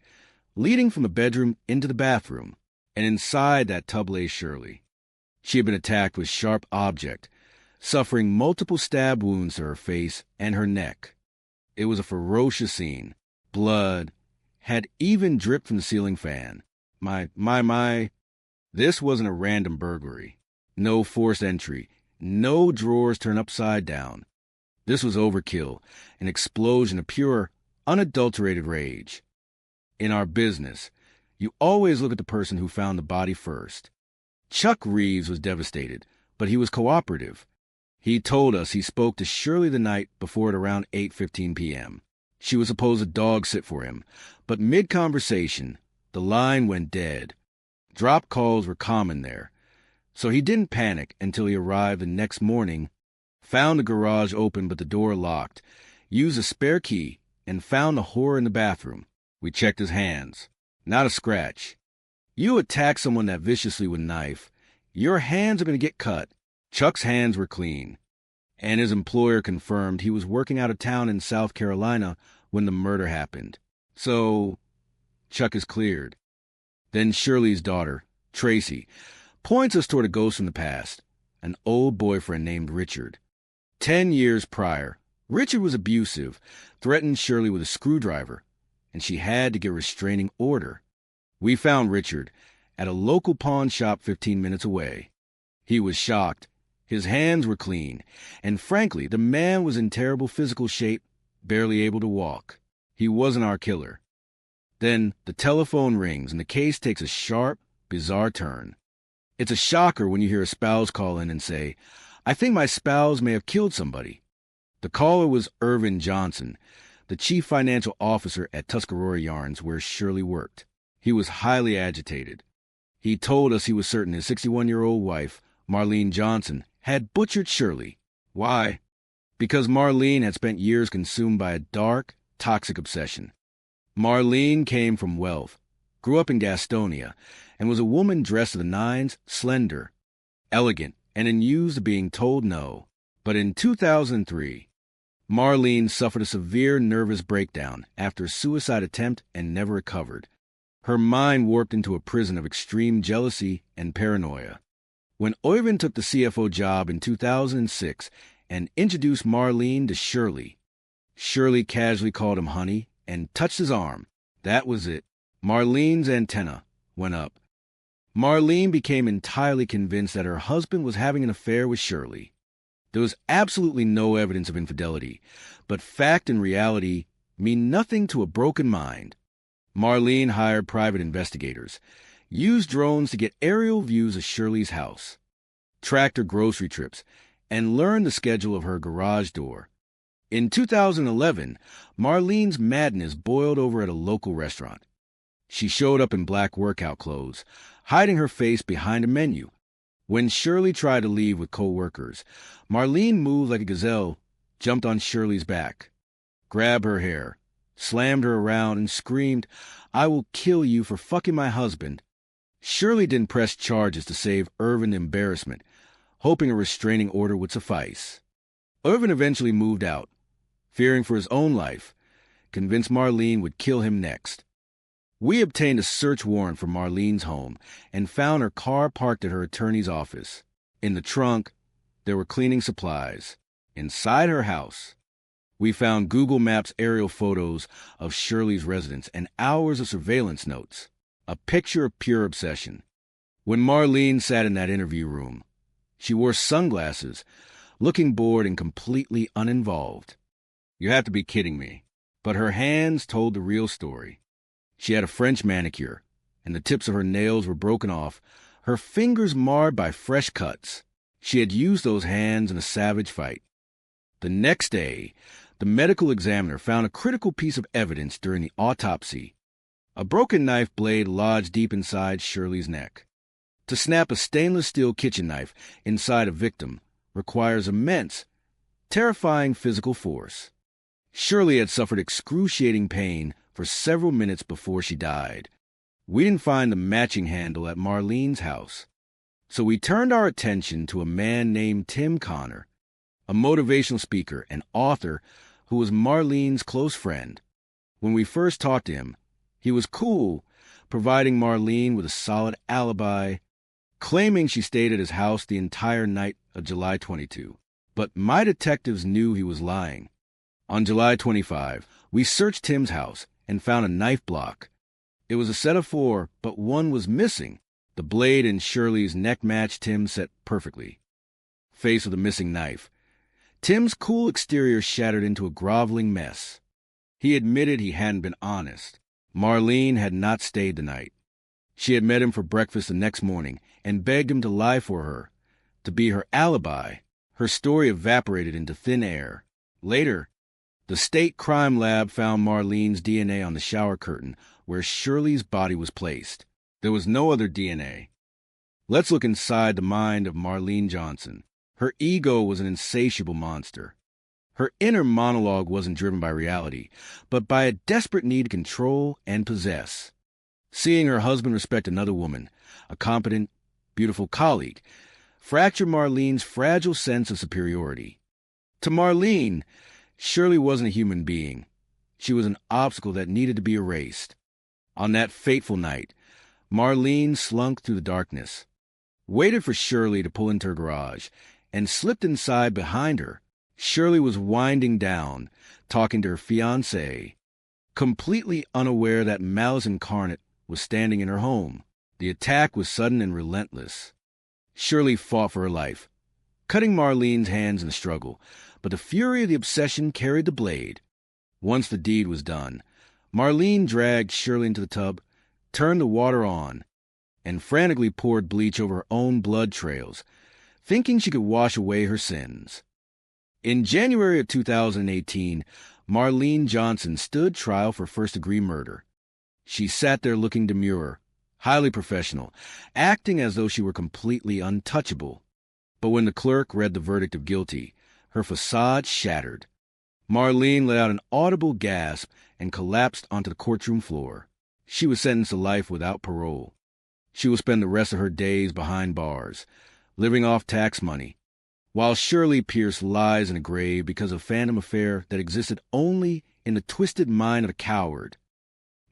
leading from the bedroom into the bathroom, and inside that tub lay Shirley. She had been attacked with a sharp object, suffering multiple stab wounds to her face and her neck. It was a ferocious scene. Blood had even dripped from the ceiling fan. My. This wasn't a random burglary. No forced entry. No drawers turned upside down. This was overkill, an explosion of pure, unadulterated rage. In our business, you always look at the person who found the body first. Chuck Reeves was devastated, but he was cooperative. He told us he spoke to Shirley the night before at around 8:15 p.m. She was supposed to dog sit for him, but mid-conversation, the line went dead. Drop calls were common there, so he didn't panic until he arrived the next morning, found the garage open but the door locked, used a spare key, and found the whore in the bathroom. We checked his hands. Not a scratch. You attack someone that viciously with a knife, your hands are going to get cut. Chuck's hands were clean, and his employer confirmed he was working out of town in South Carolina when the murder happened. So, Chuck is cleared. Then Shirley's daughter, Tracy, points us toward a ghost from the past, an old boyfriend named Richard. 10 years prior, Richard was abusive, threatened Shirley with a screwdriver, and she had to get a restraining order. We found Richard at a local pawn shop 15 minutes away. He was shocked. His hands were clean, and frankly, the man was in terrible physical shape, barely able to walk. He wasn't our killer. Then the telephone rings, and the case takes a sharp, bizarre turn. It's a shocker when you hear a spouse call in and say, "I think my spouse may have killed somebody." The caller was Irvin Johnson, the chief financial officer at Tuscarora Yarns, where Shirley worked. He was highly agitated. He told us he was certain his 61-year-old wife, Marlene Johnson, had butchered Shirley. Why? Because Marlene had spent years consumed by a dark, toxic obsession. Marlene came from wealth, grew up in Gastonia, and was a woman dressed to the nines, slender, elegant, and unused to being told no. But in 2003, Marlene suffered a severe nervous breakdown after a suicide attempt and never recovered. Her mind warped into a prison of extreme jealousy and paranoia. When Oyvind took the CFO job in 2006 and introduced Marlene to Shirley, Shirley casually called him honey and touched his arm. That was it. Marlene's antenna went up. Marlene became entirely convinced that her husband was having an affair with Shirley. There was absolutely no evidence of infidelity, but fact and reality mean nothing to a broken mind. Marlene hired private investigators, used drones to get aerial views of Shirley's house, tracked her grocery trips, and learned the schedule of her garage door. In 2011, Marlene's madness boiled over at a local restaurant. She showed up in black workout clothes, hiding her face behind a menu. When Shirley tried to leave with co-workers, Marlene moved like a gazelle, jumped on Shirley's back, grabbed her hair, slammed her around, and screamed, "I will kill you for fucking my husband." Shirley didn't press charges to save Irvin embarrassment, hoping a restraining order would suffice. Irvin eventually moved out, fearing for his own life, convinced Marlene would kill him next. We obtained a search warrant for Marlene's home and found her car parked at her attorney's office. In the trunk, there were cleaning supplies. Inside her house, we found Google Maps aerial photos of Shirley's residence and hours of surveillance notes, a picture of pure obsession. When Marlene sat in that interview room, she wore sunglasses, looking bored and completely uninvolved. You have to be kidding me. But her hands told the real story. She had a French manicure, and the tips of her nails were broken off, her fingers marred by fresh cuts. She had used those hands in a savage fight. The next day, the medical examiner found a critical piece of evidence during the autopsy. A broken knife blade lodged deep inside Shirley's neck. To snap a stainless steel kitchen knife inside a victim requires immense, terrifying physical force. Shirley had suffered excruciating pain for several minutes before she died. We didn't find the matching handle at Marlene's house, so we turned our attention to a man named Tim Connor, a motivational speaker and author who was Marlene's close friend. When we first talked to him, he was cool, providing Marlene with a solid alibi, claiming she stayed at his house the entire night of July 22. But my detectives knew he was lying. On July 25, we searched Tim's house and found a knife block. It was a set of 4, but one was missing. The blade in Shirley's neck matched Tim's set perfectly. Faced with the missing knife, Tim's cool exterior shattered into a groveling mess. He admitted he hadn't been honest. Marlene had not stayed the night. She had met him for breakfast the next morning and begged him to lie for her, to be her alibi. Her story evaporated into thin air. Later, the state crime lab found Marlene's DNA on the shower curtain where Shirley's body was placed. There was no other DNA. Let's look inside the mind of Marlene Johnson. Her ego was an insatiable monster. Her inner monologue wasn't driven by reality, but by a desperate need to control and possess. Seeing her husband respect another woman, a competent, beautiful colleague, fractured Marlene's fragile sense of superiority. To Marlene, Shirley wasn't a human being. She was an obstacle that needed to be erased. On that fateful night, Marlene slunk through the darkness, waited for Shirley to pull into her garage, and slipped inside behind her. Shirley was winding down, talking to her fiancé, completely unaware that Malice Incarnate was standing in her home. The attack was sudden and relentless. Shirley fought for her life, cutting Marlene's hands in the struggle, but the fury of the obsession carried the blade. Once the deed was done, Marlene dragged Shirley into the tub, turned the water on, and frantically poured bleach over her own blood trails, thinking she could wash away her sins. In January of 2018, Marlene Johnson stood trial for first-degree murder. She sat there looking demure, highly professional, acting as though she were completely untouchable. But when the clerk read the verdict of guilty, her facade shattered. Marlene let out an audible gasp and collapsed onto the courtroom floor. She was sentenced to life without parole. She will spend the rest of her days behind bars, living off tax money, while Shirley Pierce lies in a grave because of a phantom affair that existed only in the twisted mind of a coward.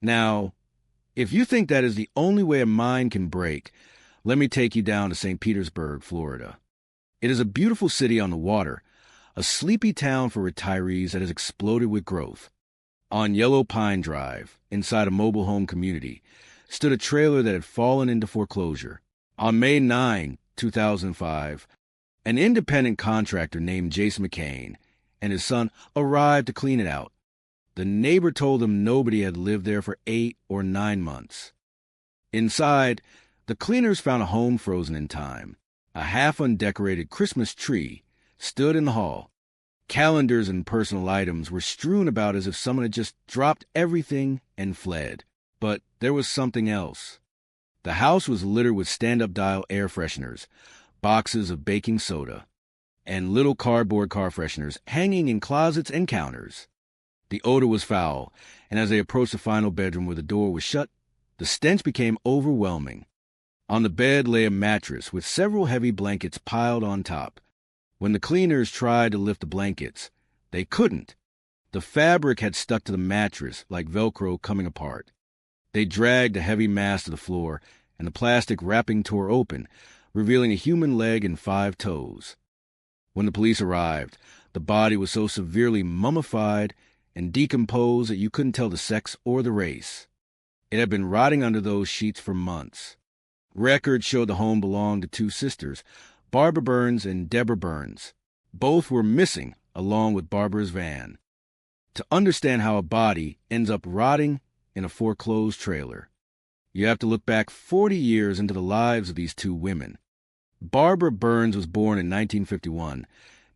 Now, if you think that is the only way a mind can break, let me take you down to St. Petersburg, Florida. It is a beautiful city on the water, a sleepy town for retirees that has exploded with growth. On Yellow Pine Drive, inside a mobile home community, stood a trailer that had fallen into foreclosure. On May 9, 2005, an independent contractor named Jason McCain and his son arrived to clean it out. The neighbor told them nobody had lived there for 8 or 9 months. Inside, the cleaners found a home frozen in time. A half-undecorated Christmas tree stood in the hall. Calendars and personal items were strewn about as if someone had just dropped everything and fled. But there was something else. The house was littered with stand-up dial air fresheners, boxes of baking soda, and little cardboard car fresheners hanging in closets and counters. The odor was foul, and as they approached the final bedroom where the door was shut, the stench became overwhelming. On the bed lay a mattress with several heavy blankets piled on top. When the cleaners tried to lift the blankets, they couldn't. The fabric had stuck to the mattress like Velcro coming apart. They dragged the heavy mass to the floor, and the plastic wrapping tore open, revealing a human leg and 5 toes. When the police arrived, the body was so severely mummified and decomposed that you couldn't tell the sex or the race. It had been rotting under those sheets for months. Records showed the home belonged to 2 sisters, Barbara Burns and Deborah Burns. Both were missing, along with Barbara's van. To understand how a body ends up rotting in a foreclosed trailer, you have to look back 40 years into the lives of these 2 women. Barbara Burns was born in 1951,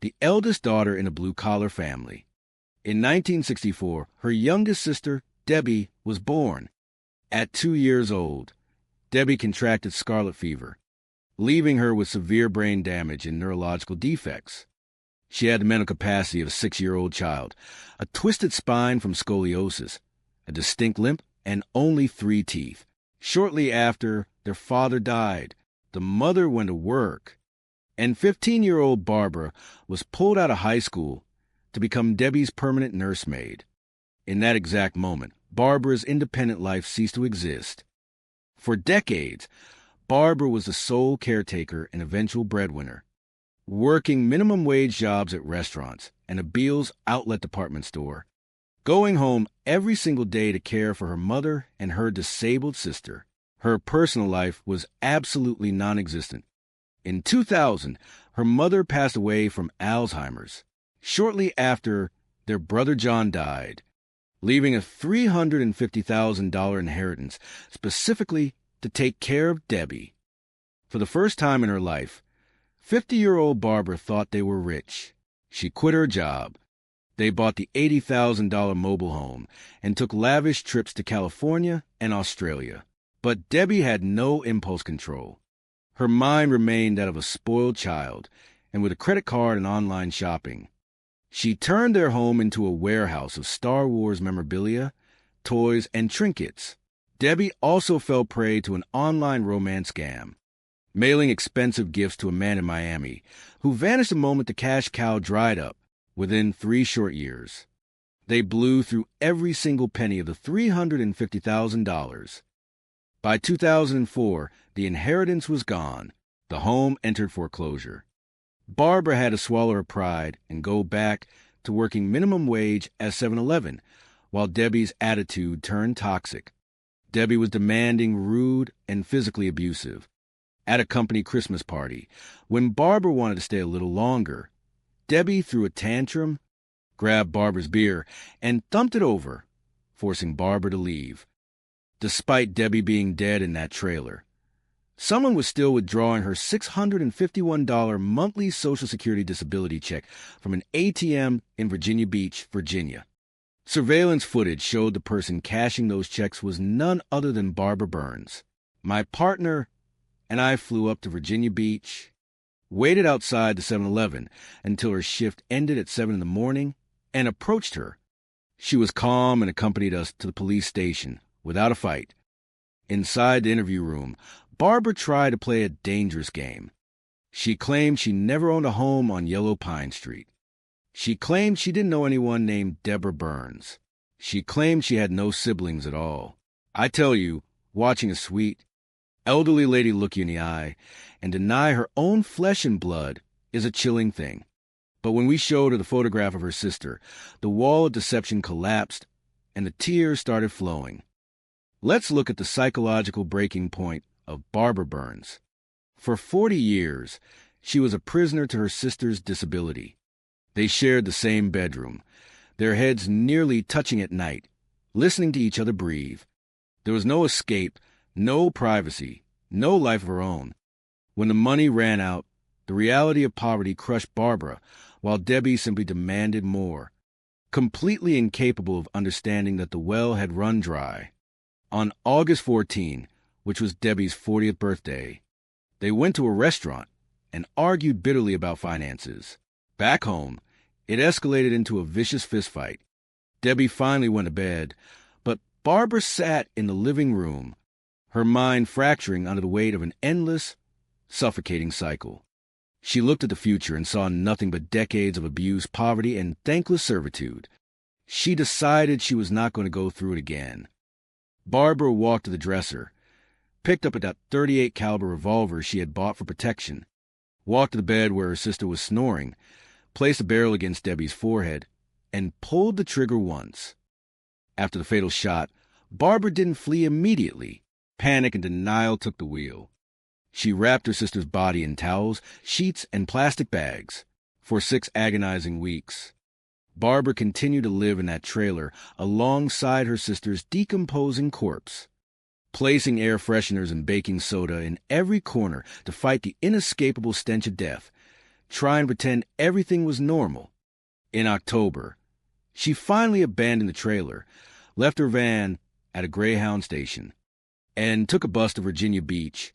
the eldest daughter in a blue-collar family. In 1964, her youngest sister, Debbie, was born. At 2 years old, Debbie contracted scarlet fever, leaving her with severe brain damage and neurological defects. She had the mental capacity of a 6-year-old child, a twisted spine from scoliosis, a distinct limp, and only 3 teeth. Shortly after, their father died. The mother went to work, and 15-year-old Barbara was pulled out of high school to become Debbie's permanent nursemaid. In that exact moment, Barbara's independent life ceased to exist. For decades, Barbara was the sole caretaker and eventual breadwinner, working minimum wage jobs at restaurants and a Beal's outlet department store, going home every single day to care for her mother and her disabled sister. Her personal life was absolutely non-existent. In 2000, her mother passed away from Alzheimer's. Shortly after, their brother John died, leaving a $350,000 inheritance specifically to take care of Debbie. For the first time in her life, 50-year-old Barbara thought they were rich. She quit her job. They bought the $80,000 mobile home and took lavish trips to California and Australia. But Debbie had no impulse control. Her mind remained that of a spoiled child, and with a credit card and online shopping, she turned their home into a warehouse of Star Wars memorabilia, toys, and trinkets. Debbie also fell prey to an online romance scam, mailing expensive gifts to a man in Miami who vanished the moment the cash cow dried up within 3 short years. They blew through every single penny of the $350,000. By 2004, the inheritance was gone. The home entered foreclosure. Barbara had to swallow her pride and go back to working minimum wage at 7-Eleven, while Debbie's attitude turned toxic. Debbie was demanding, rude, and physically abusive. At a company Christmas party, when Barbara wanted to stay a little longer, Debbie threw a tantrum, grabbed Barbara's beer, and thumped it over, forcing Barbara to leave. Despite Debbie being dead in that trailer, Someone was still withdrawing her $651 monthly Social Security disability check from an ATM in Virginia Beach, Virginia. Surveillance footage showed the person cashing those checks was none other than Barbara Burns. My partner and I flew up to Virginia Beach, waited outside the 7-Eleven until her shift ended at 7 in the morning, and approached her. She was calm and accompanied us to the police station without a fight. Inside the interview room, Barbara tried to play a dangerous game. She claimed she never owned a home on Yellow Pine Street. She claimed she didn't know anyone named Deborah Burns. She claimed she had no siblings at all. I tell you, watching a sweet, elderly lady look you in the eye and deny her own flesh and blood is a chilling thing. But when we showed her the photograph of her sister, the wall of deception collapsed and the tears started flowing. Let's look at the psychological breaking point of Barbara Burns. For 40 years, she was a prisoner to her sister's disability. They shared the same bedroom, their heads nearly touching at night, listening to each other breathe. There was no escape, no privacy, no life of her own. When the money ran out, the reality of poverty crushed Barbara, while Debbie simply demanded more, completely incapable of understanding that the well had run dry. On August 14, which was Debbie's 40th birthday, they went to a restaurant and argued bitterly about finances. Back home, it escalated into a vicious fistfight. Debbie finally went to bed, but Barbara sat in the living room, her mind fracturing under the weight of an endless, suffocating cycle. She looked at the future and saw nothing but decades of abuse, poverty, and thankless servitude. She decided she was not going to go through it again. Barbara walked to the dresser, picked up a .38 caliber revolver she had bought for protection, walked to the bed where her sister was snoring, placed the barrel against Debbie's forehead, and pulled the trigger once. After the fatal shot, Barbara didn't flee immediately. Panic and denial took the wheel. She wrapped her sister's body in towels, sheets, and plastic bags. For 6 agonizing weeks, Barbara continued to live in that trailer alongside her sister's decomposing corpse, placing air fresheners and baking soda in every corner to fight the inescapable stench of death, trying to pretend everything was normal. In October, she finally abandoned the trailer, left her van at a Greyhound station, and took a bus to Virginia Beach,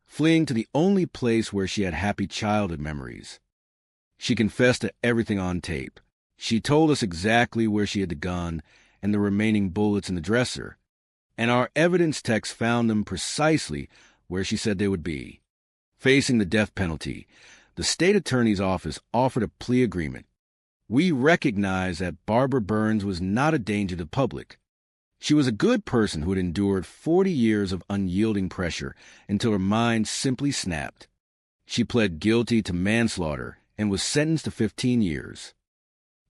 fleeing to the only place where she had happy childhood memories. She confessed to everything on tape. She told us exactly where she hid the gun and the remaining bullets in the dresser, and our evidence techs found them precisely where she said they would be. Facing the death penalty, the state attorney's office offered a plea agreement. We recognized that Barbara Burns was not a danger to the public. She was a good person who had endured 40 years of unyielding pressure until her mind simply snapped. She pled guilty to manslaughter and was sentenced to 15 years.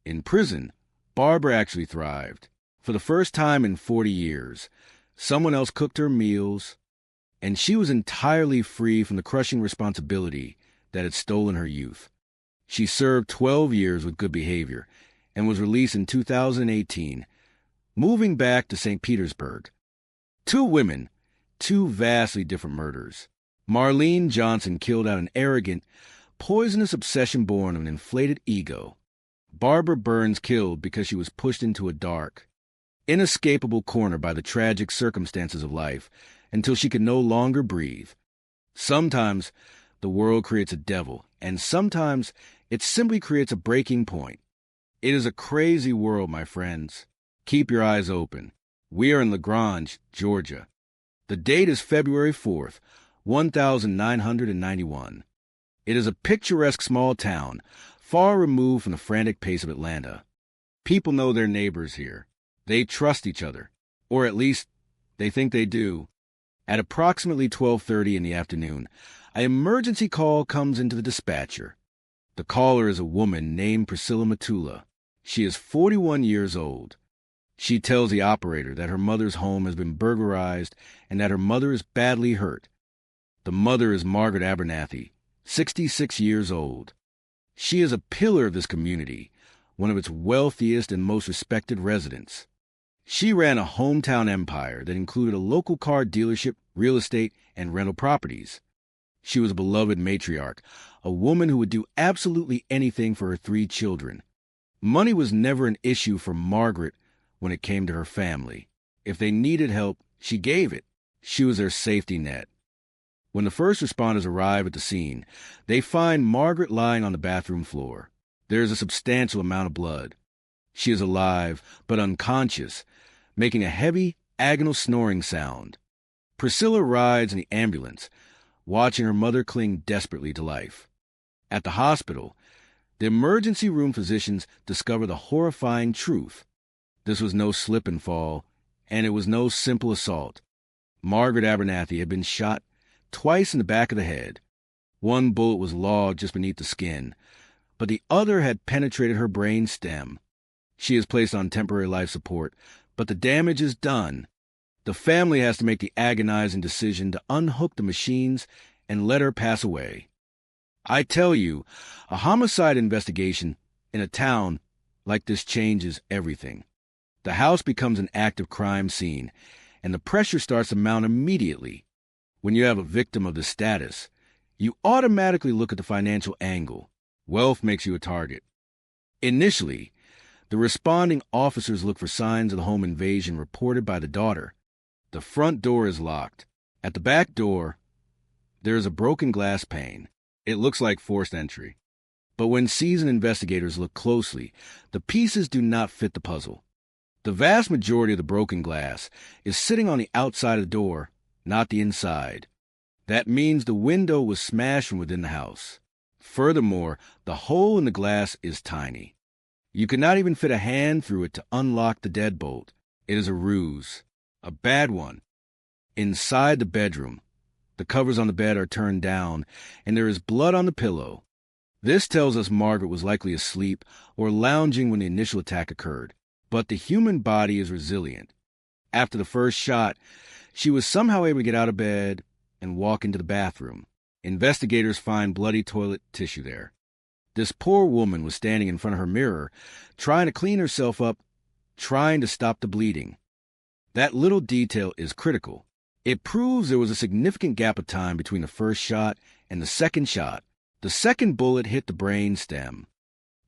In prison, Barbara actually thrived. For the first time in 40 years, someone else cooked her meals, and she was entirely free from the crushing responsibility that had stolen her youth. She served 12 years with good behavior and was released in 2018, moving back to St. Petersburg. 2 women, 2 vastly different murders. Marlene Johnson killed out an arrogant, poisonous obsession born of an inflated ego. Barbara Burns killed because she was pushed into a dark, inescapable corner by the tragic circumstances of life until she could no longer breathe. Sometimes the world creates a devil, and sometimes it simply creates a breaking point. It is a crazy world, my friends. Keep your eyes open. We are in LaGrange, Georgia. The date is February 4th, 1991. It is a picturesque small town, far removed from the frantic pace of Atlanta. People know their neighbors here. They trust each other, or at least they think they do. At approximately 12:30 in the afternoon, an emergency call comes into the dispatcher. The caller is a woman named Priscilla Matula. She is 41 years old. She tells the operator that her mother's home has been burglarized and that her mother is badly hurt. The mother is Margaret Abernathy, 66 years old. She is a pillar of this community, one of its wealthiest and most respected residents. She ran a hometown empire that included a local car dealership, real estate, and rental properties. She was a beloved matriarch, a woman who would do absolutely anything for her 3 children. Money was never an issue for Margaret when it came to her family. If they needed help, she gave it. She was their safety net. When the first responders arrive at the scene, they find Margaret lying on the bathroom floor. There is a substantial amount of blood. She is alive, but unconscious, making a heavy, agonal snoring sound. Priscilla rides in the ambulance, watching her mother cling desperately to life. At the hospital, the emergency room physicians discover the horrifying truth. This was no slip and fall, and it was no simple assault. Margaret Abernathy had been shot twice in the back of the head. One bullet was lodged just beneath the skin, but the other had penetrated her brain stem. She is placed on temporary life support, but the damage is done. The family has to make the agonizing decision to unhook the machines and let her pass away. I tell you, a homicide investigation in a town like this changes everything. The house becomes an active crime scene, and the pressure starts to mount immediately. When you have a victim of this status, you automatically look at the financial angle. Wealth makes you a target. Initially, the responding officers look for signs of the home invasion reported by the daughter. The front door is locked. At the back door, there is a broken glass pane. It looks like forced entry. But when seasoned investigators look closely, the pieces do not fit the puzzle. The vast majority of the broken glass is sitting on the outside of the door, not the inside. That means the window was smashed from within the house. Furthermore, the hole in the glass is tiny. You could not even fit a hand through it to unlock the deadbolt. It is a ruse, a bad one. Inside the bedroom, the covers on the bed are turned down, and there is blood on the pillow. This tells us Margaret was likely asleep or lounging when the initial attack occurred. But the human body is resilient. After the first shot, she was somehow able to get out of bed and walk into the bathroom. Investigators find bloody toilet tissue there. This poor woman was standing in front of her mirror, trying to clean herself up, trying to stop the bleeding. That little detail is critical. It proves there was a significant gap of time between the first shot and the second shot. The second bullet hit the brain stem,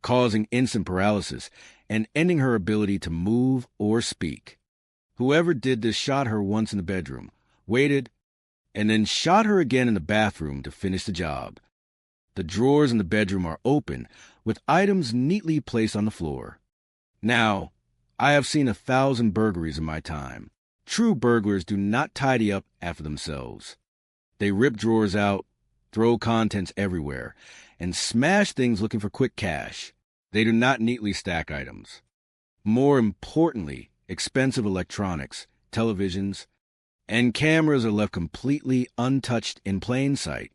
causing instant paralysis and ending her ability to move or speak. Whoever did this shot her once in the bedroom, waited, and then shot her again in the bathroom to finish the job. The drawers in the bedroom are open, with items neatly placed on the floor. Now, I have seen 1,000 burglaries in my time. True burglars do not tidy up after themselves. They rip drawers out, throw contents everywhere, and smash things looking for quick cash. They do not neatly stack items. More importantly, expensive electronics, televisions, and cameras are left completely untouched in plain sight.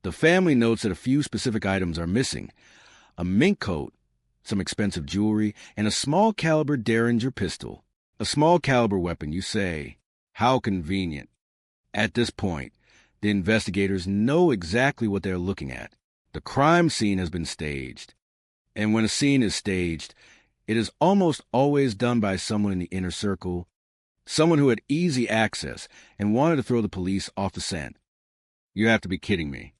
The family notes that a few specific items are missing: a mink coat, some expensive jewelry, and a small caliber Derringer pistol. A small caliber weapon, you say. How convenient. At this point, the investigators know exactly what they're looking at. The crime scene has been staged. And when a scene is staged, it is almost always done by someone in the inner circle, someone who had easy access and wanted to throw the police off the scent. You have to be kidding me.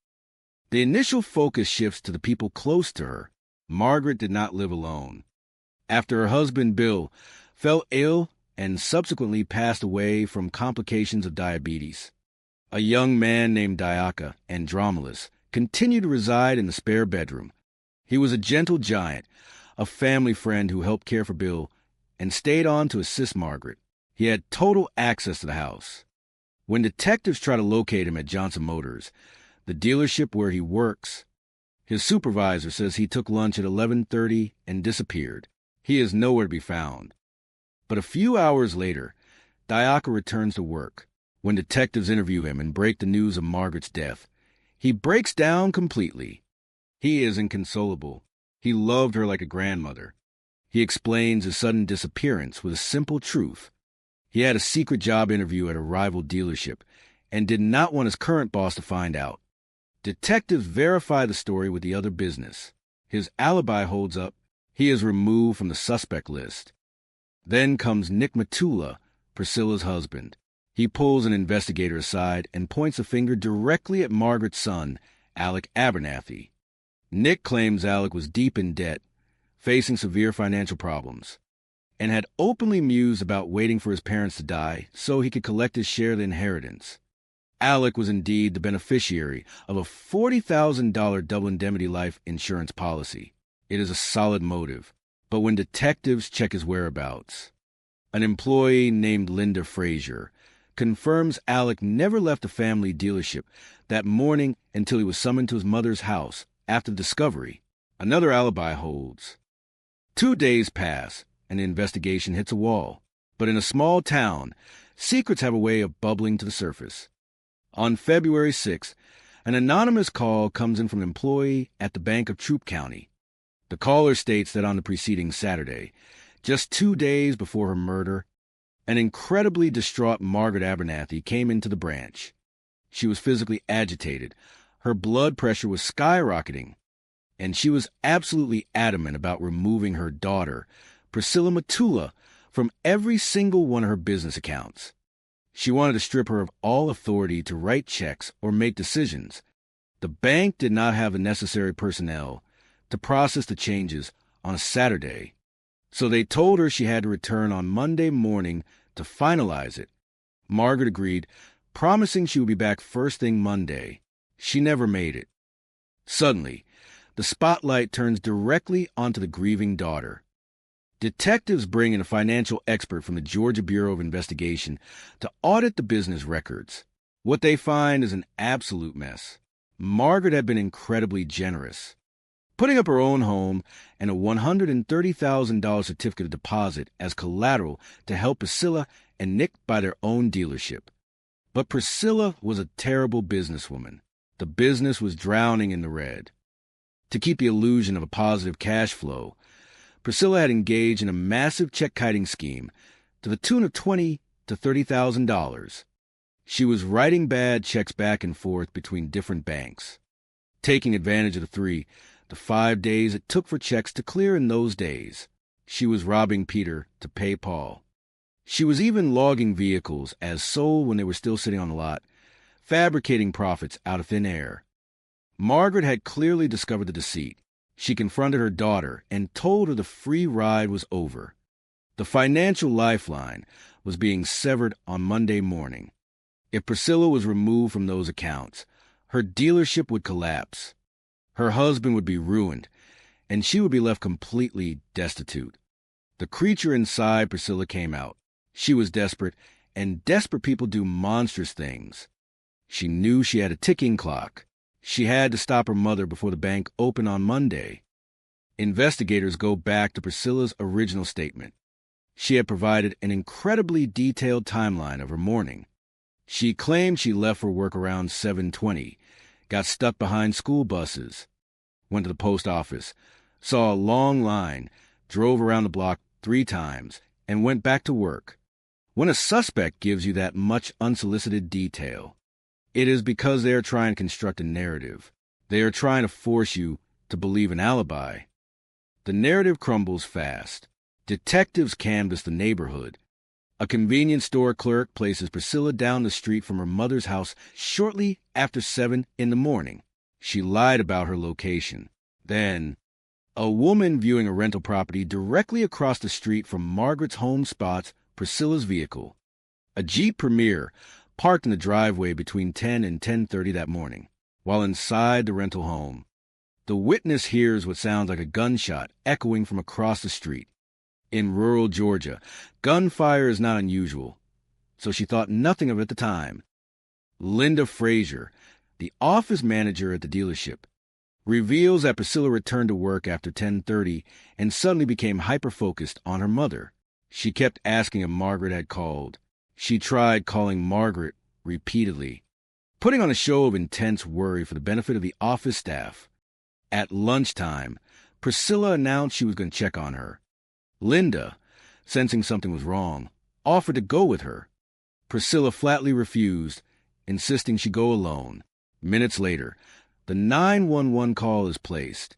The initial focus shifts to the people close to her. Margaret did not live alone. After her husband, Bill, fell ill and subsequently passed away from complications of diabetes, a young man named Diaka Andromulus continued to reside in the spare bedroom. He was a gentle giant, a family friend who helped care for Bill and stayed on to assist Margaret. He had total access to the house. When detectives try to locate him at Johnson Motors, the dealership where he works, his supervisor says he took lunch at 11:30 and disappeared. He is nowhere to be found. But a few hours later, Diaka returns to work. When detectives interview him and break the news of Margaret's death, he breaks down completely. He is inconsolable. He loved her like a grandmother. He explains his sudden disappearance with a simple truth. He had a secret job interview at a rival dealership and did not want his current boss to find out. Detectives verify the story with the other business. His alibi holds up. He is removed from the suspect list. Then comes Nick Matula, Priscilla's husband. He pulls an investigator aside and points a finger directly at Margaret's son, Alec Abernathy. Nick claims Alec was deep in debt, facing severe financial problems, and had openly mused about waiting for his parents to die so he could collect his share of the inheritance. Alec was indeed the beneficiary of a $40,000 double indemnity life insurance policy. It is a solid motive, but when detectives check his whereabouts, an employee named Linda Frazier confirms Alec never left the family dealership that morning until he was summoned to his mother's house after the discovery. Another alibi holds. 2 days pass, and the investigation hits a wall. But in a small town, secrets have a way of bubbling to the surface. On February 6th, an anonymous call comes in from an employee at the Bank of Troup County. The caller states that on the preceding Saturday, just 2 days before her murder, an incredibly distraught Margaret Abernathy came into the branch. She was physically agitated, her blood pressure was skyrocketing, and she was absolutely adamant about removing her daughter, Priscilla Matula, from every single one of her business accounts. She wanted to strip her of all authority to write checks or make decisions. The bank did not have the necessary personnel to process the changes on a Saturday, so they told her she had to return on Monday morning to finalize it. Margaret agreed, promising she would be back first thing Monday. She never made it. Suddenly, the spotlight turns directly onto the grieving daughter. Detectives bring in a financial expert from the Georgia Bureau of Investigation to audit the business records. What they find is an absolute mess. Margaret had been incredibly generous, putting up her own home and a $130,000 certificate of deposit as collateral to help Priscilla and Nick buy their own dealership. But Priscilla was a terrible businesswoman. The business was drowning in the red. To keep the illusion of a positive cash flow, Priscilla had engaged in a massive check-kiting scheme to the tune of $20,000 to $30,000. She was writing bad checks back and forth between different banks, taking advantage of the 5 days it took for checks to clear in those days. She was robbing Peter to pay Paul. She was even logging vehicles as sold when they were still sitting on the lot, fabricating profits out of thin air. Margaret had clearly discovered the deceit. She confronted her daughter and told her the free ride was over. The financial lifeline was being severed on Monday morning. If Priscilla was removed from those accounts, her dealership would collapse. Her husband would be ruined, and she would be left completely destitute. The creature inside Priscilla came out. She was desperate, and desperate people do monstrous things. She knew she had a ticking clock. She had to stop her mother before the bank opened on Monday. Investigators go back to Priscilla's original statement. She had provided an incredibly detailed timeline of her morning. She claimed she left for work around 7:20, got stuck behind school buses, went to the post office, saw a long line, drove around the block 3 times, and went back to work. When a suspect gives you that much unsolicited detail, it is because they are trying to construct a narrative. They are trying to force you to believe an alibi. The narrative crumbles fast. Detectives canvass the neighborhood. A convenience store clerk places Priscilla down the street from her mother's house shortly after 7 in the morning. She lied about her location. Then, a woman viewing a rental property directly across the street from Margaret's home spots Priscilla's vehicle. A Jeep Premier parked in the driveway between 10 and 10:30 that morning. While inside the rental home, the witness hears what sounds like a gunshot echoing from across the street. In rural Georgia, gunfire is not unusual, so she thought nothing of it at the time. Linda Frazier, the office manager at the dealership, reveals that Priscilla returned to work after 10:30 and suddenly became hyper-focused on her mother. She kept asking if Margaret had called. She tried calling Margaret repeatedly, putting on a show of intense worry for the benefit of the office staff. At lunchtime, Priscilla announced she was going to check on her. Linda, sensing something was wrong, offered to go with her. Priscilla flatly refused, insisting she go alone. Minutes later, the 911 call is placed.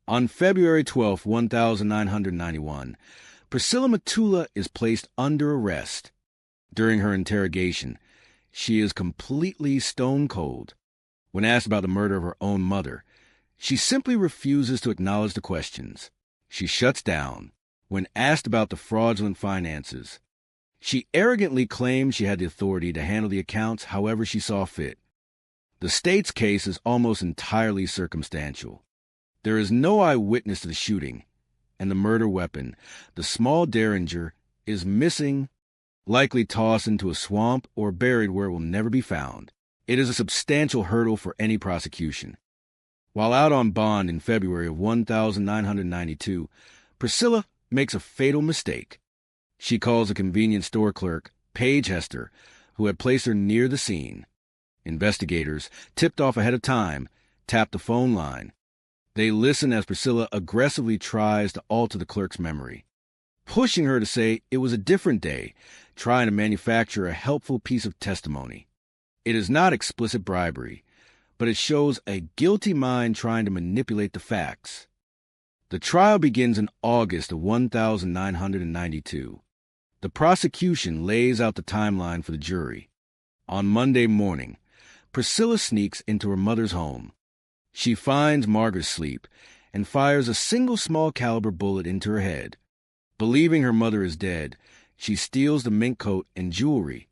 On February 12, 1991, Priscilla Matula is placed under arrest. During her interrogation, she is completely stone cold. When asked about the murder of her own mother, she simply refuses to acknowledge the questions. She shuts down. When asked about the fraudulent finances, she arrogantly claimed she had the authority to handle the accounts however she saw fit. The state's case is almost entirely circumstantial. There is no eyewitness to the shooting, and the murder weapon, the small Derringer, is missing, likely tossed into a swamp or buried where it will never be found. It is a substantial hurdle for any prosecution. While out on bond in February of 1992, Priscilla makes a fatal mistake. She calls a convenience store clerk, Paige Hester, who had placed her near the scene. Investigators, tipped off ahead of time, tap the phone line. They listen as Priscilla aggressively tries to alter the clerk's memory, pushing her to say it was a different day, trying to manufacture a helpful piece of testimony. It is not explicit bribery, but it shows a guilty mind trying to manipulate the facts. The trial begins in August of 1992. The prosecution lays out the timeline for the jury. On Monday morning, Priscilla sneaks into her mother's home. She finds Margaret asleep and fires a single small-caliber bullet into her head. Believing her mother is dead, she steals the mink coat and jewelry,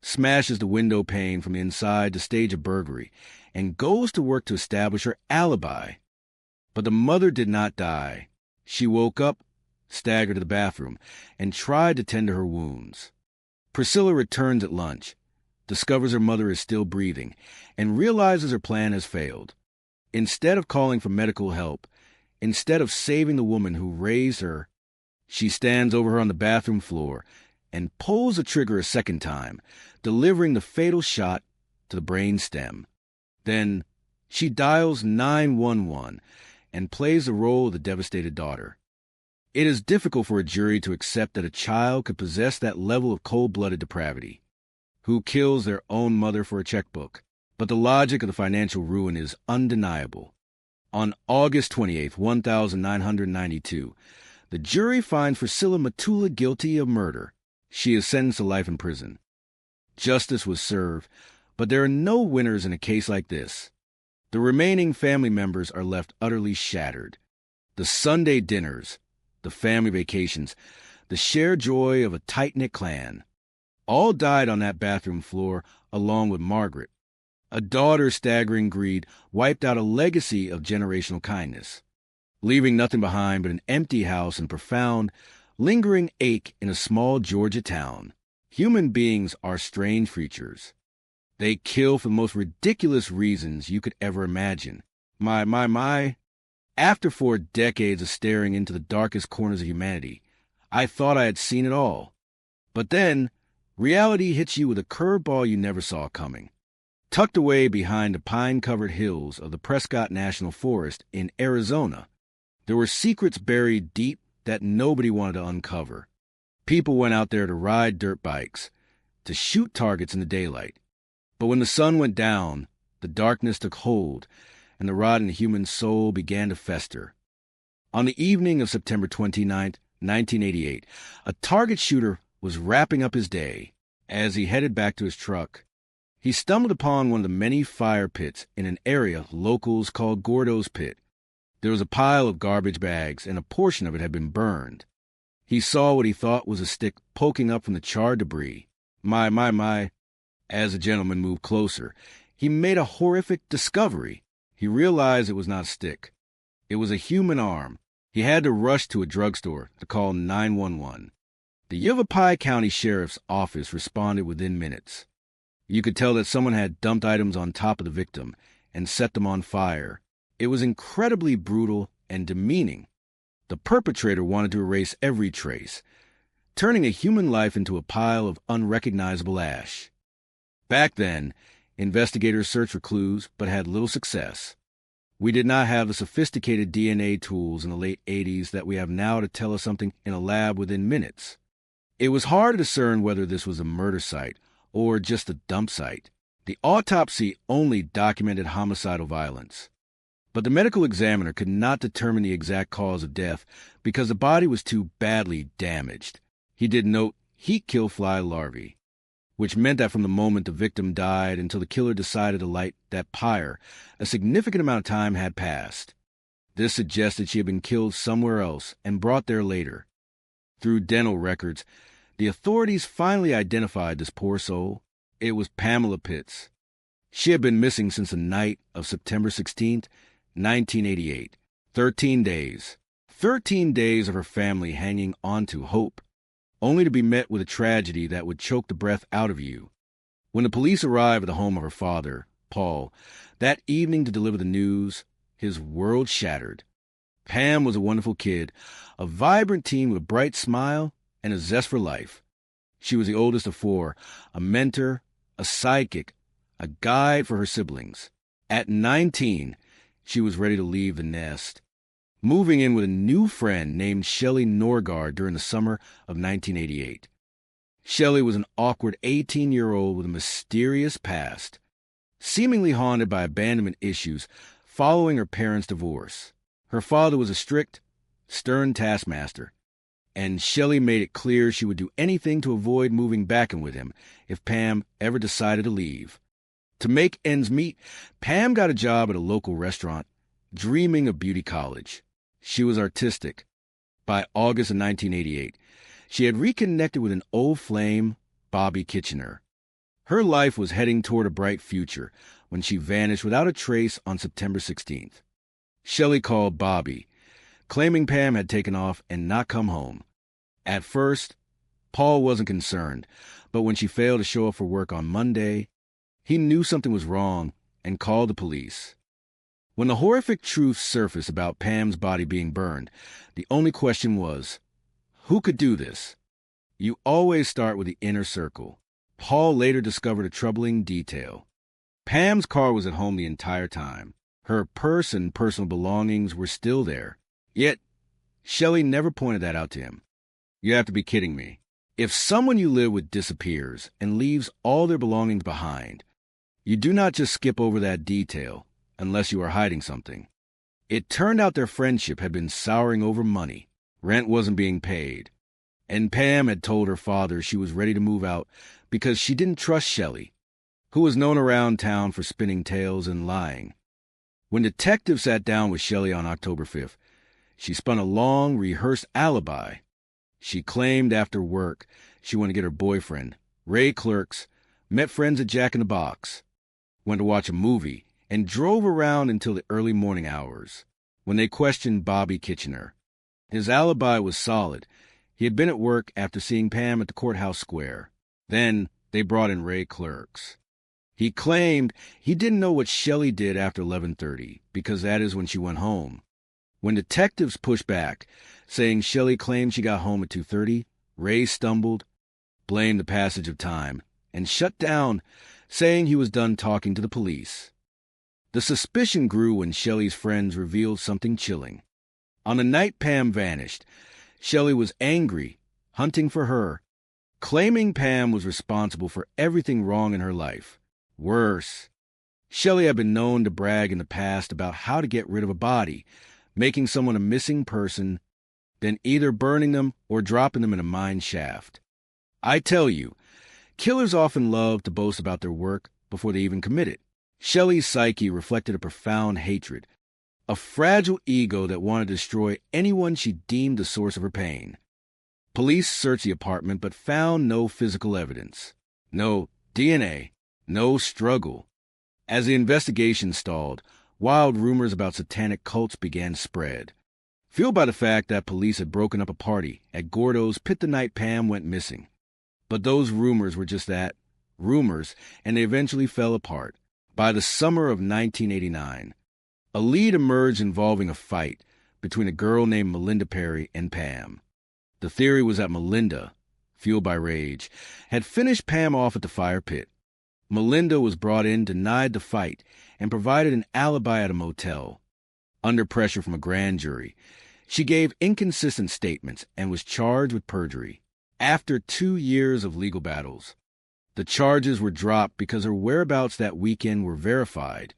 smashes the window pane from the inside to stage a burglary, and goes to work to establish her alibi. But the mother did not die. She woke up, staggered to the bathroom, and tried to tend to her wounds. Priscilla returns at lunch, discovers her mother is still breathing, and realizes her plan has failed. Instead of calling for medical help, instead of saving the woman who raised her, she stands over her on the bathroom floor and pulls the trigger a second time, delivering the fatal shot to the brain stem. Then she dials 911 and plays the role of the devastated daughter. It is difficult for a jury to accept that a child could possess that level of cold-blooded depravity. Who kills their own mother for a checkbook? But the logic of the financial ruin is undeniable. On August 28, 1992, the jury finds Priscilla Matula guilty of murder. She is sentenced to life in prison. Justice was served, but there are no winners in a case like this. The remaining family members are left utterly shattered. The Sunday dinners, the family vacations, the shared joy of a tight-knit clan, all died on that bathroom floor along with Margaret. A daughter's staggering greed wiped out a legacy of generational kindness, leaving nothing behind but an empty house and profound, lingering ache in a small Georgia town. Human beings are strange creatures. They kill for the most ridiculous reasons you could ever imagine. My. After 4 decades of staring into the darkest corners of humanity, I thought I had seen it all. But then, reality hits you with a curveball you never saw coming. Tucked away behind the pine-covered hills of the Prescott National Forest in Arizona, there were secrets buried deep that nobody wanted to uncover. People went out there to ride dirt bikes, to shoot targets in the daylight. But when the sun went down, the darkness took hold, and the rotten human soul began to fester. On the evening of September 29, 1988, a target shooter was wrapping up his day. As he headed back to his truck, he stumbled upon one of the many fire pits in an area locals called Gordo's Pit. There was a pile of garbage bags, and a portion of it had been burned. He saw what he thought was a stick poking up from the charred debris. My. As the gentleman moved closer, he made a horrific discovery. He realized it was not a stick. It was a human arm. He had to rush to a drugstore to call 911. The Yavapai County Sheriff's Office responded within minutes. You could tell that someone had dumped items on top of the victim and set them on fire. It was incredibly brutal and demeaning. The perpetrator wanted to erase every trace, turning a human life into a pile of unrecognizable ash. Back then, investigators searched for clues but had little success. We did not have the sophisticated DNA tools in the late 80s that we have now to tell us something in a lab within minutes. It was hard to discern whether this was a murder site or just a dump site. The autopsy only documented homicidal violence. But the medical examiner could not determine the exact cause of death because the body was too badly damaged. He did note heat kill fly larvae, which meant that from the moment the victim died until the killer decided to light that pyre, a significant amount of time had passed. This suggested she had been killed somewhere else and brought there later. Through dental records, the authorities finally identified this poor soul. It was Pamela Pitts. She had been missing since the night of September 16th, 1988. 13 days. 13 days of her family hanging on to hope, only to be met with a tragedy that would choke the breath out of you. When the police arrived at the home of her father, Paul, that evening to deliver the news, his world shattered. Pam was a wonderful kid, a vibrant teen with a bright smile and a zest for life. She was the oldest of four, a mentor, a sidekick, a guide for her siblings. At 19, she was ready to leave the nest, moving in with a new friend named Shelley Norgard during the summer of 1988. Shelley was an awkward 18-year-old with a mysterious past, seemingly haunted by abandonment issues following her parents' divorce. Her father was a strict, stern taskmaster, and Shelley made it clear she would do anything to avoid moving back in with him if Pam ever decided to leave. To make ends meet, Pam got a job at a local restaurant, dreaming of beauty college. She was artistic. By August of 1988, she had reconnected with an old flame, Bobby Kitchener. Her life was heading toward a bright future when she vanished without a trace on September 16th. Shelley called Bobby, claiming Pam had taken off and not come home. At first, Paul wasn't concerned, but when she failed to show up for work on Monday, he knew something was wrong and called the police. When the horrific truth surfaced about Pam's body being burned, the only question was, who could do this? You always start with the inner circle. Paul later discovered a troubling detail. Pam's car was at home the entire time. Her purse and personal belongings were still there. Yet, Shelley never pointed that out to him. You have to be kidding me. If someone you live with disappears and leaves all their belongings behind, you do not just skip over that detail unless you are hiding something. It turned out their friendship had been souring over money. Rent wasn't being paid. And Pam had told her father she was ready to move out because she didn't trust Shelley, who was known around town for spinning tales and lying. When detectives sat down with Shelley on October 5th, she spun a long, rehearsed alibi. She claimed after work she went to get her boyfriend, Ray Clerks, met friends at Jack in the Box, went to watch a movie, and drove around until the early morning hours. When they questioned Bobby Kitchener, his alibi was solid. He had been at work after seeing Pam at the courthouse square. Then they brought in Ray Clerks. He claimed he didn't know what Shelley did after 11:30 because that is when she went home. When detectives pushed back, saying Shelley claimed she got home at 2:30, Ray stumbled, blamed the passage of time, and shut down, saying he was done talking to the police. The suspicion grew when Shelley's friends revealed something chilling. On the night Pam vanished, Shelley was angry, hunting for her, claiming Pam was responsible for everything wrong in her life. Worse, Shelley had been known to brag in the past about how to get rid of a body, making someone a missing person, then either burning them or dropping them in a mine shaft. I tell you, killers often love to boast about their work before they even commit it. Shelley's psyche reflected a profound hatred, a fragile ego that wanted to destroy anyone she deemed the source of her pain. Police searched the apartment but found no physical evidence, no DNA, no struggle. As the investigation stalled, wild rumors about satanic cults began to spread, fueled by the fact that police had broken up a party at Gordo's Pit the night Pam went missing. But those rumors were just that, rumors, and they eventually fell apart. By the summer of 1989, a lead emerged involving a fight between a girl named Melinda Perry and Pam. The theory was that Melinda, fueled by rage, had finished Pam off at the fire pit. Melinda was brought in, denied the fight, and provided an alibi at a motel. Under pressure from a grand jury, she gave inconsistent statements and was charged with perjury. After 2 years of legal battles, the charges were dropped because her whereabouts that weekend were verified.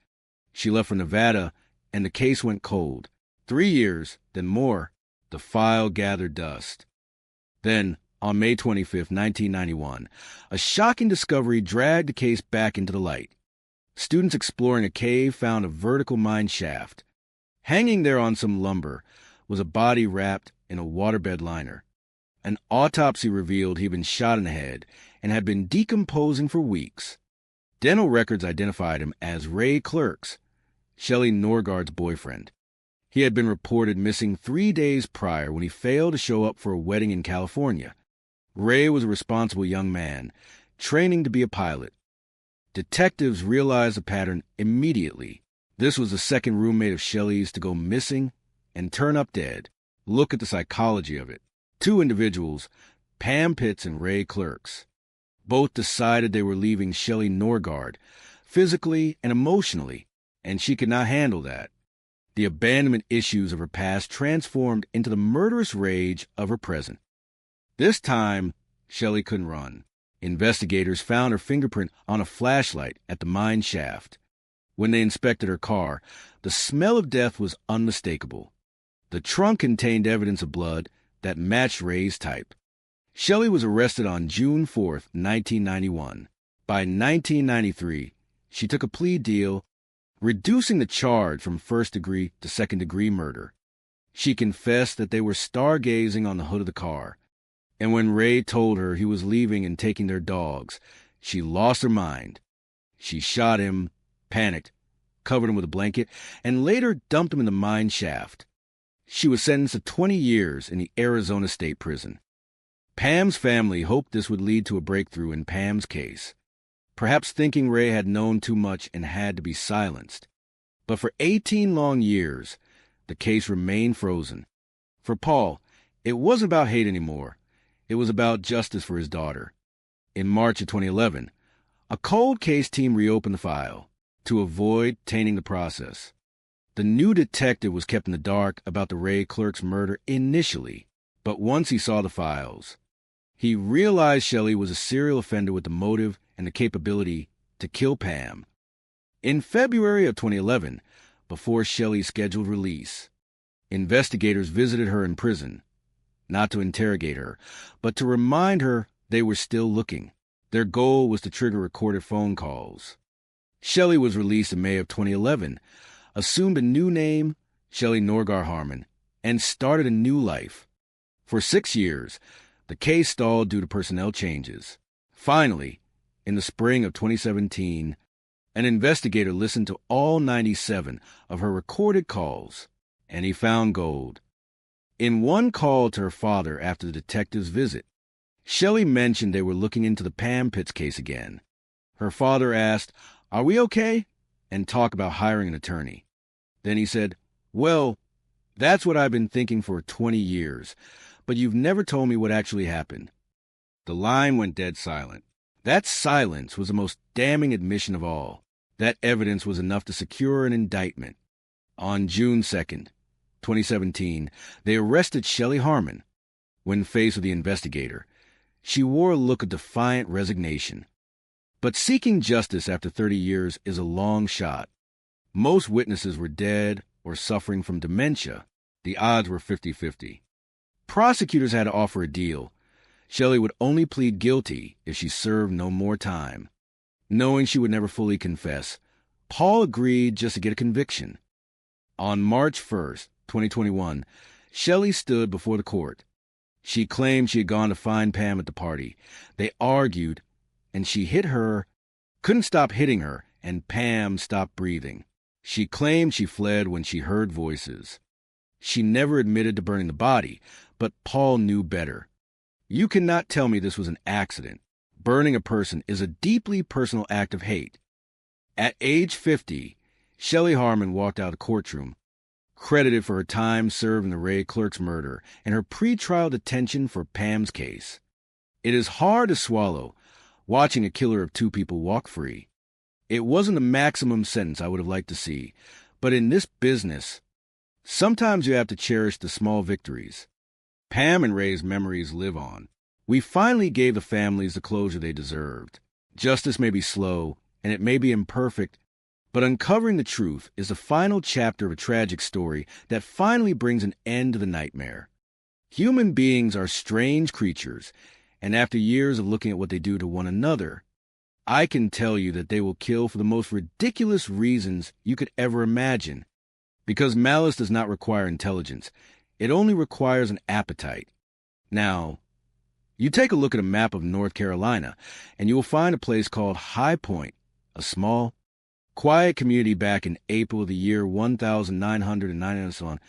She left for Nevada and the case went cold. 3 years, then more, the file gathered dust. Then, on May 25, 1991, a shocking discovery dragged the case back into the light. Students exploring a cave found a vertical mine shaft. Hanging there on some lumber was a body wrapped in a waterbed liner. An autopsy revealed he'd been shot in the head and had been decomposing for weeks. Dental records identified him as Ray Clerks, Shelley Norgard's boyfriend. He had been reported missing 3 days prior when he failed to show up for a wedding in California. Ray was a responsible young man, training to be a pilot. Detectives realized the pattern immediately. This was the second roommate of Shelley's to go missing and turn up dead. Look at the psychology of it. 2 individuals, Pam Pitts and Ray Clerks. Both decided they were leaving Shelley Norgard, physically and emotionally, and she could not handle that. The abandonment issues of her past transformed into the murderous rage of her present. This time, Shelley couldn't run. Investigators found her fingerprint on a flashlight at the mine shaft. When they inspected her car, the smell of death was unmistakable. The trunk contained evidence of blood that matched Ray's type. Shelley was arrested on June 4, 1991. By 1993, she took a plea deal, reducing the charge from first-degree to second-degree murder. She confessed that they were stargazing on the hood of the car, and when Ray told her he was leaving and taking their dogs, she lost her mind. She shot him, panicked, covered him with a blanket, and later dumped him in the mine shaft. She was sentenced to 20 years in the Arizona State Prison. Pam's family hoped this would lead to a breakthrough in Pam's case, perhaps thinking Ray had known too much and had to be silenced. But for 18 long years, the case remained frozen. For Paul, it wasn't about hate anymore. It was about justice for his daughter. In March of 2011, a cold case team reopened the file to avoid tainting the process. The new detective was kept in the dark about the Ray Clerks murder initially, but once he saw the files, he realized Shelley was a serial offender with the motive and the capability to kill Pam. In February of 2011, before Shelley's scheduled release, investigators visited her in prison, not to interrogate her, but to remind her they were still looking. Their goal was to trigger recorded phone calls. Shelley was released in May of 2011, assumed a new name, Shelley Norgar Harmon, and started a new life. For 6 years, the case stalled due to personnel changes. Finally, in the spring of 2017, an investigator listened to all 97 of her recorded calls, and he found gold. In one call to her father after the detective's visit, Shelley mentioned they were looking into the Pam Pitts case again. Her father asked, "Are we okay?" and talked about hiring an attorney. Then he said, "Well, that's what I've been thinking for 20 years, but you've never told me what actually happened." The line went dead silent. That silence was the most damning admission of all. That evidence was enough to secure an indictment. On June 2nd, 2017, they arrested Shelley Harmon. When faced with the investigator, she wore a look of defiant resignation. But seeking justice after 30 years is a long shot. Most witnesses were dead or suffering from dementia. The odds were 50-50. Prosecutors had to offer a deal. Shelley would only plead guilty if she served no more time. Knowing she would never fully confess, Paul agreed just to get a conviction. On March 1st, 2021, Shelley stood before the court. She claimed she had gone to find Pam at the party. They argued, and she hit her, couldn't stop hitting her, and Pam stopped breathing. She claimed she fled when she heard voices. She never admitted to burning the body, but Paul knew better. You cannot tell me this was an accident. Burning a person is a deeply personal act of hate. At age 50, Shelley Harmon walked out of the courtroom, credited for her time served in the Ray Clerks murder and her pretrial detention for Pam's case. It is hard to swallow watching a killer of 2 people walk free. It wasn't the maximum sentence I would have liked to see, but in this business, sometimes you have to cherish the small victories. Pam and Ray's memories live on. We finally gave the families the closure they deserved. Justice may be slow, and it may be imperfect, But uncovering the truth is the final chapter of a tragic story that finally brings an end to the nightmare. Human beings are strange creatures, and after years of looking at what they do to one another, I can tell you that they will kill for the most ridiculous reasons you could ever imagine. Because malice does not require intelligence. It only requires an appetite. Now, you take a look at a map of North Carolina, and you will find a place called High Point, a small, quiet community back in April of the year 1999 and so on,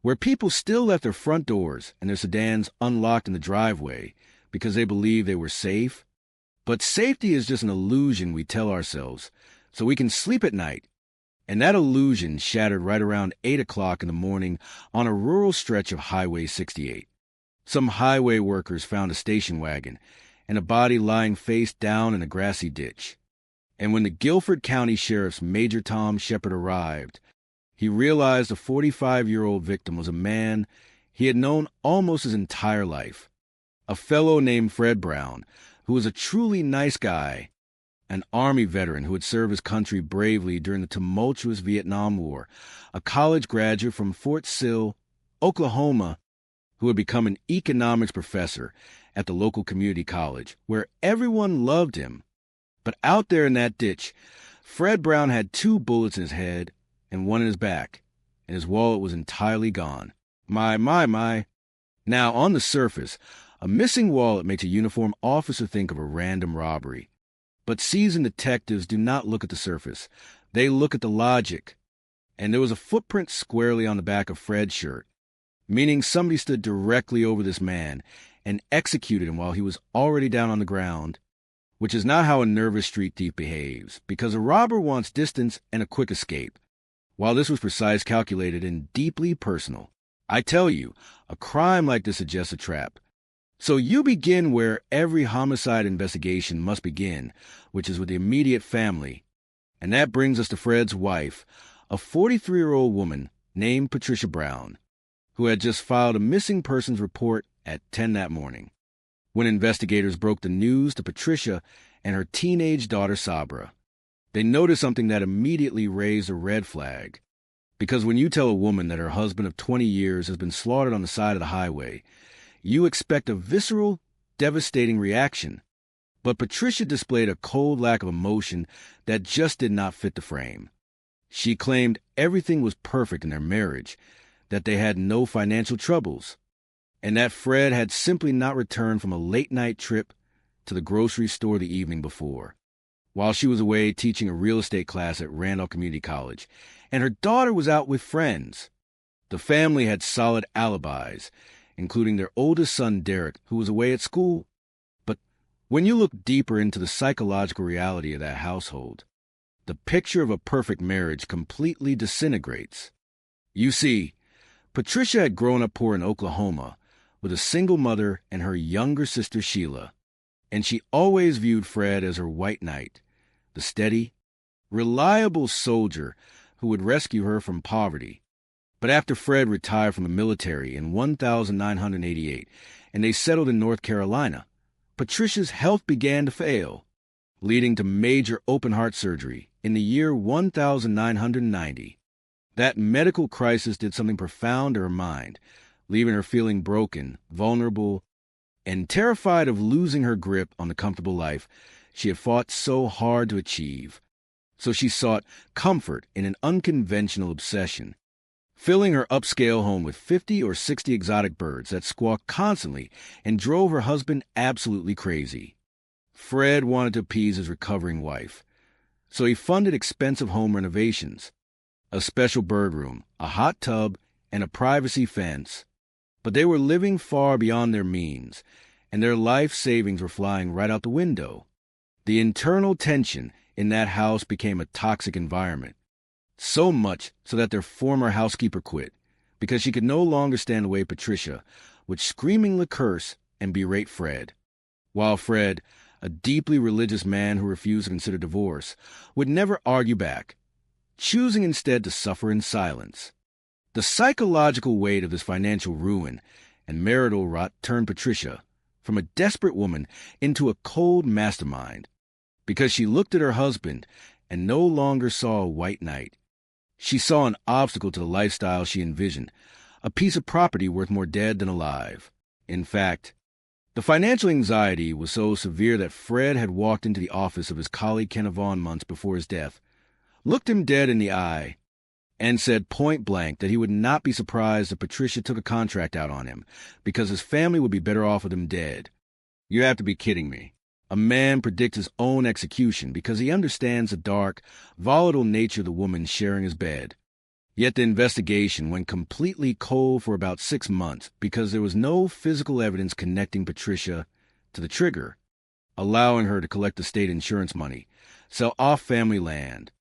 where people still left their front doors and their sedans unlocked in the driveway because they believed they were safe. But safety is just an illusion we tell ourselves so we can sleep at night. And that illusion shattered right around 8 o'clock in the morning on a rural stretch of Highway 68. Some highway workers found a station wagon and a body lying face down in a grassy ditch. And when the Guilford County Sheriff's Major Tom Shepard arrived, he realized the 45-year-old victim was a man he had known almost his entire life, a fellow named Fred Brown, who was a truly nice guy, an Army veteran who had served his country bravely during the tumultuous Vietnam War, a college graduate from Fort Sill, Oklahoma, who had become an economics professor at the local community college, where everyone loved him. But out there in that ditch, Fred Brown had 2 bullets in his head and 1 in his back, and his wallet was entirely gone. My. Now, on the surface, a missing wallet makes a uniformed officer think of a random robbery. But seasoned detectives do not look at the surface. They look at the logic. And there was a footprint squarely on the back of Fred's shirt, meaning somebody stood directly over this man and executed him while he was already down on the ground, which is not how a nervous street thief behaves, because a robber wants distance and a quick escape, while this was precise, calculated, and deeply personal. I tell you, a crime like this suggests a trap. So you begin where every homicide investigation must begin, which is with the immediate family. And that brings us to Fred's wife, a 43-year-old woman named Patricia Brown, who had just filed a missing persons report at 10 that morning, when investigators broke the news to Patricia and her teenage daughter Sabra. They noticed something that immediately raised a red flag. Because when you tell a woman that her husband of 20 years has been slaughtered on the side of the highway, you expect a visceral, devastating reaction. But Patricia displayed a cold lack of emotion that just did not fit the frame. She claimed everything was perfect in their marriage, that they had no financial troubles, and that Fred had simply not returned from a late-night trip to the grocery store the evening before, while she was away teaching a real estate class at Randolph Community College, and her daughter was out with friends. The family had solid alibis, including their oldest son, Derek, who was away at school. But when you look deeper into the psychological reality of that household, the picture of a perfect marriage completely disintegrates. You see, Patricia had grown up poor in Oklahoma, with a single mother and her younger sister Sheila, and she always viewed Fred as her white knight, the steady, reliable soldier who would rescue her from poverty. But after Fred retired from the military in 1988 and they settled in North Carolina, Patricia's health began to fail, leading to major open-heart surgery in the year 1990. That medical crisis did something profound to her mind, leaving her feeling broken, vulnerable, and terrified of losing her grip on the comfortable life she had fought so hard to achieve. So she sought comfort in an unconventional obsession, filling her upscale home with 50 or 60 exotic birds that squawked constantly and drove her husband absolutely crazy. Fred wanted to appease his recovering wife, so he funded expensive home renovations, a special bird room, a hot tub, and a privacy fence. But they were living far beyond their means, and their life savings were flying right out the window. The internal tension in that house became a toxic environment, so much so that their former housekeeper quit, because she could no longer stand the way Patricia would screamingly curse and berate Fred, while Fred, a deeply religious man who refused to consider divorce, would never argue back, choosing instead to suffer in silence. The psychological weight of this financial ruin and marital rot turned Patricia from a desperate woman into a cold mastermind, because she looked at her husband and no longer saw a white knight. She saw an obstacle to the lifestyle she envisioned, a piece of property worth more dead than alive. In fact, the financial anxiety was so severe that Fred had walked into the office of his colleague Kenda Vaughn months before his death, looked him dead in the eye, and said point blank that he would not be surprised if Patricia took a contract out on him, because his family would be better off with him dead. You have to be kidding me. A man predicts his own execution because he understands the dark, volatile nature of the woman sharing his bed. Yet the investigation went completely cold for about 6 months because there was no physical evidence connecting Patricia to the trigger, allowing her to collect the state insurance money, sell off family land,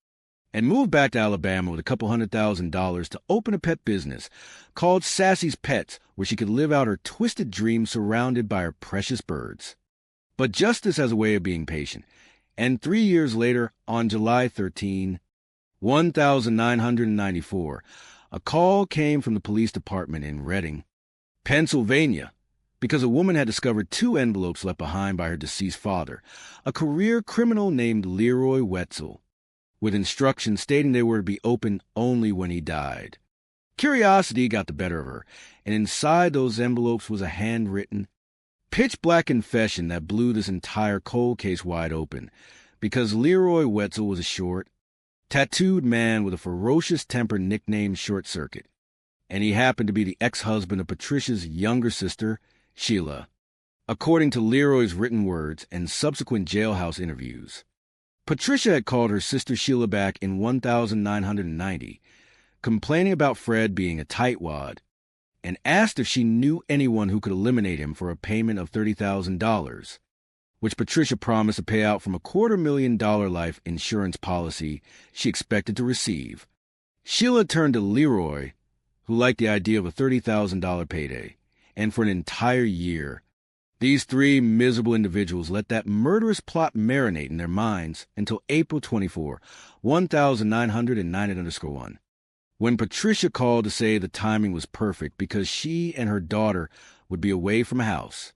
and move back to Alabama with a couple $100,000 to open a pet business called Sassy's Pets, where she could live out her twisted dreams surrounded by her precious birds. But justice has a way of being patient, and 3 years later, on July 13, 1994, a call came from the police department in Reading, Pennsylvania, because a woman had discovered 2 envelopes left behind by her deceased father, a career criminal named Leroy Wetzel, with instructions stating they were to be opened only when he died. Curiosity got the better of her, and inside those envelopes was a handwritten, pitch-black confession that blew this entire cold case wide open, because Leroy Wetzel was a short, tattooed man with a ferocious temper nicknamed Short Circuit, and he happened to be the ex-husband of Patricia's younger sister, Sheila, according to Leroy's written words and subsequent jailhouse interviews. Patricia had called her sister Sheila back in 1990, complaining about Fred being a tightwad, and asked if she knew anyone who could eliminate him for a payment of $30,000, which Patricia promised to pay out from a $250,000 life insurance policy she expected to receive. Sheila turned to Leroy, who liked the idea of a $30,000 payday, and for an entire year, these 3 miserable individuals let that murderous plot marinate in their minds until April 24, 1990-1, when Patricia called to say the timing was perfect because she and her daughter would be away from house.